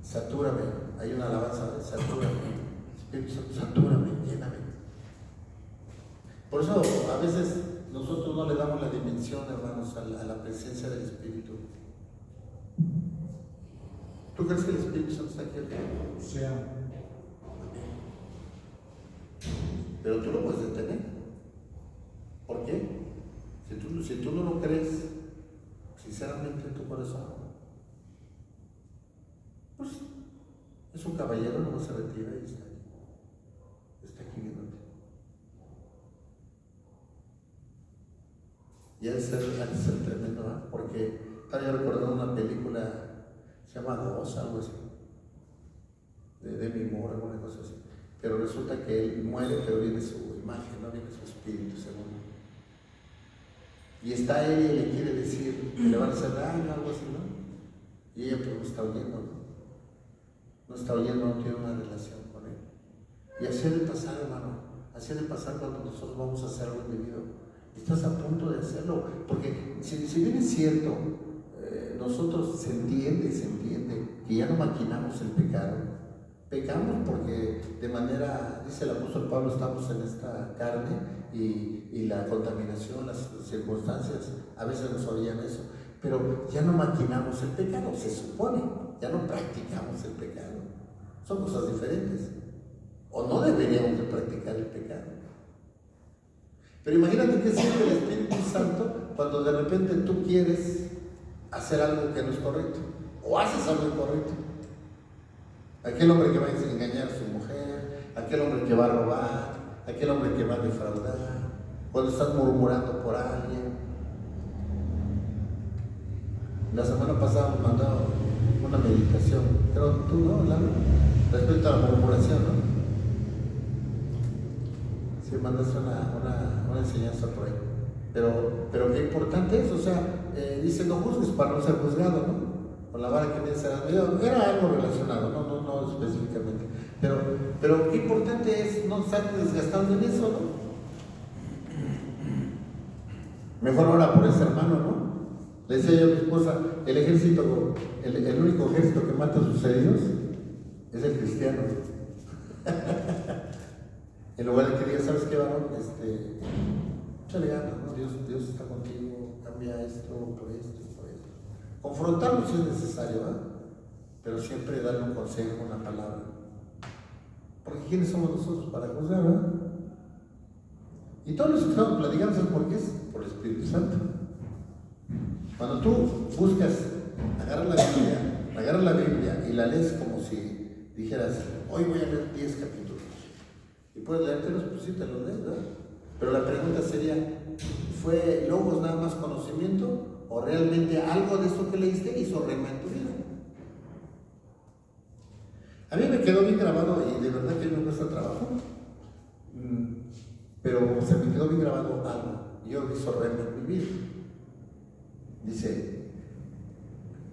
satúrame. Hay una alabanza de satúrame. Espíritu Santo, satúrame, lléname. Por eso a veces nosotros no le damos la dimensión, hermanos, a la presencia del Espíritu. ¿Tú crees que el Espíritu Santo está aquí? Sí. Pero tú lo puedes detener. ¿Por qué? Si tú no lo crees sinceramente en tu corazón, pues es un caballero, no se retira y está aquí viéndote. Y ha de ser tremendo, ¿no? Porque estaba yo recordando una película, se llama Dos, algo así, de Demi Moore, alguna cosa así. Pero resulta que él muere, pero viene su imagen, no viene su espíritu, según. Y está él y le quiere decir que le van a hacer daño, algo así, ¿no? Y ella pues no está oyendo, ¿no? No está oyendo, no tiene una relación con él. Y así ha de pasar, hermano, así ha de pasar cuando nosotros vamos a hacer algo indebido. Estás a punto de hacerlo, porque si bien es cierto, nosotros se entiende que ya no maquinamos el pecado, Pecamos porque de manera, dice el apóstol Pablo, estamos en esta carne y la contaminación, las circunstancias a veces nos orillan eso, pero ya no maquinamos el pecado, se supone, ya no practicamos el pecado. Son cosas diferentes. O no deberíamos de practicar el pecado. Pero imagínate qué siente el Espíritu Santo cuando de repente tú quieres hacer algo que no es correcto, o haces algo incorrecto. Aquel hombre que va a engañar a su mujer, aquel hombre que va a robar, aquel hombre que va a defraudar, cuando estás murmurando por alguien. La semana pasada nos mandaron una meditación, creo tú, ¿no, Lalo? Respecto a la murmuración, ¿no? Sí, mandaste una enseñanza por ahí. Pero qué importante es, o sea, dice no juzgues para no ser juzgado, ¿no? Con la vara que me será medido. Era algo relacionado, no específicamente. Pero qué importante es no estar desgastando en eso, ¿no? Mejor ora por ese hermano, ¿no? Le decía yo a mi esposa, el único ejército que mata a sus heridos es el cristiano. En lugar de que diga, ¿sabes qué, varón? Échale ganas, ¿no? Dios está contigo, cambia esto por esto y por esto. Confrontarlo si es necesario, ¿eh? Pero siempre darle un consejo, una palabra. Porque ¿quiénes somos nosotros para juzgar, ¿eh? Y todo eso que estamos platicando, ¿sabes por qué es? Por el Espíritu Santo. Cuando tú buscas, agarras la Biblia y la lees como si dijeras, hoy voy a leer 10 capítulos. Y puedes leértelos, pues sí te los lees, ¿verdad? Pero la pregunta sería, ¿fue logos nada más conocimiento? ¿O realmente algo de eso que leíste hizo rema en tu vida? A mí me quedó bien grabado, y de verdad que me cuesta trabajo, pero se me quedó bien grabado algo. Yo hizo rema en mi vida. Dice,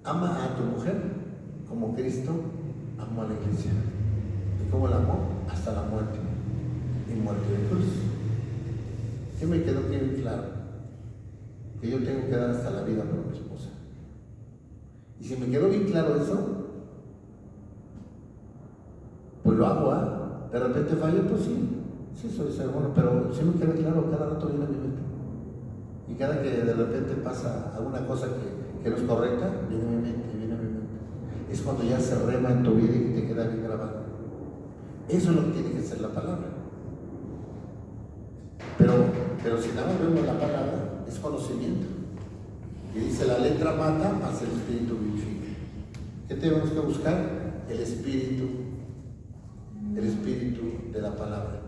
ama a tu mujer como Cristo amó a la iglesia. ¿Y cómo la amó? Hasta la muerte. Y muerte de cruz. ¿Qué me quedó bien claro? Que yo tengo que dar hasta la vida por mi esposa. Y si me quedó bien claro eso, pues lo hago, ¿ah? De repente fallo, pues sí soy ser bueno, pero sí me queda claro, cada rato viene a mi mente. Y cada que de repente pasa alguna cosa que no es correcta, viene a mi mente. Es cuando ya se rema en tu vida y te queda bien grabado. Eso es lo que tiene que ser la palabra. Pero si nada más vemos la palabra, es conocimiento. Y dice, la letra mata, más el espíritu vivifica. ¿Qué tenemos que buscar? El espíritu de la palabra.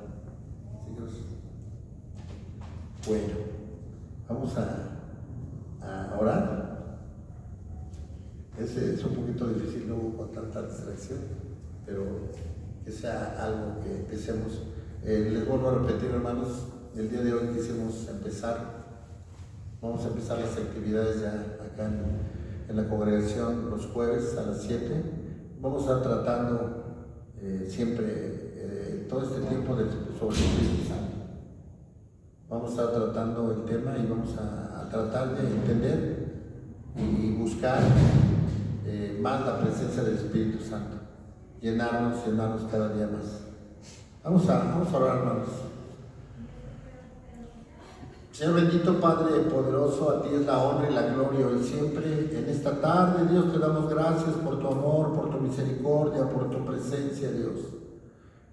¿Sí? Bueno, vamos a orar. Es un poquito difícil luego con tanta distracción, pero que sea algo que empecemos. Les vuelvo a repetir, hermanos, el día de hoy quisimos vamos a empezar las actividades ya acá en la congregación los jueves a las 7. Vamos a estar tratando siempre todo este tiempo sobre el Espíritu Santo. Vamos a estar tratando el tema y vamos a tratar de entender y buscar más la presencia del Espíritu Santo. Llenarnos cada día más. Vamos a orar, hermanos. Señor bendito, Padre poderoso, a ti es la honra y la gloria hoy siempre. En esta tarde, Dios, te damos gracias por tu amor, por tu misericordia, por tu presencia, Dios.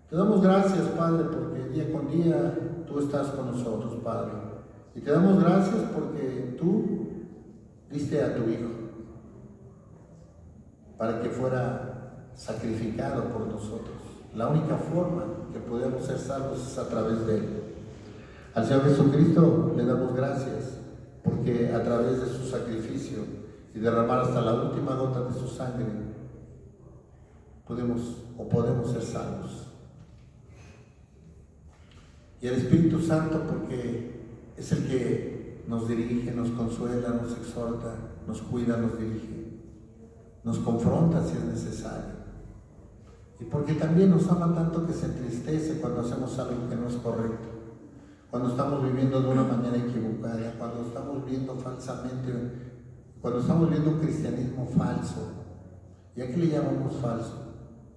Te damos gracias, Padre, porque día con día tú estás con nosotros, Padre. Y te damos gracias porque tú diste a tu Hijo para que fuera sacrificado por nosotros. La única forma que podemos ser salvos es a través de Él. Al Señor Jesucristo le damos gracias porque a través de su sacrificio y derramar hasta la última gota de su sangre podemos ser salvos. Y el Espíritu Santo porque es el que nos dirige, nos consuela, nos exhorta, nos cuida, nos dirige, nos confronta si es necesario. Y porque también nos ama tanto que se entristece cuando hacemos algo que no es correcto, cuando estamos viviendo de una manera equivocada, cuando estamos viendo falsamente, cuando estamos viendo un cristianismo falso. ¿Y a qué le llamamos falso?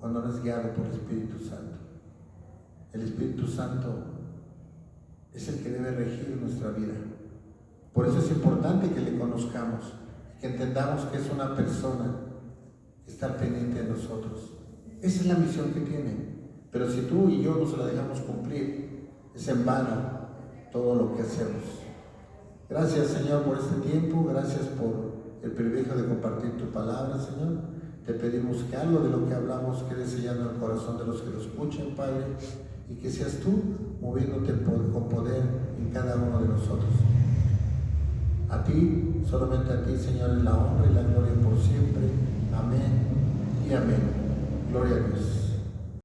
cuando no es guiado por el Espíritu Santo. El Espíritu Santo es el que debe regir nuestra vida. Por eso es importante que le conozcamos, que entendamos que es una persona que está pendiente de nosotros. Esa es la misión que tiene. Pero si tú y yo no se la dejamos cumplir, es en vano todo lo que hacemos. Gracias, Señor, por este tiempo. Gracias por el privilegio de compartir tu palabra, Señor. Te pedimos que algo de lo que hablamos quede sellado en el corazón de los que lo escuchen, Padre, y que seas tú moviéndote con poder en cada uno de nosotros. A ti, solamente a ti, Señor, es la honra y la gloria por siempre. Amén y amén. Gloria a Dios.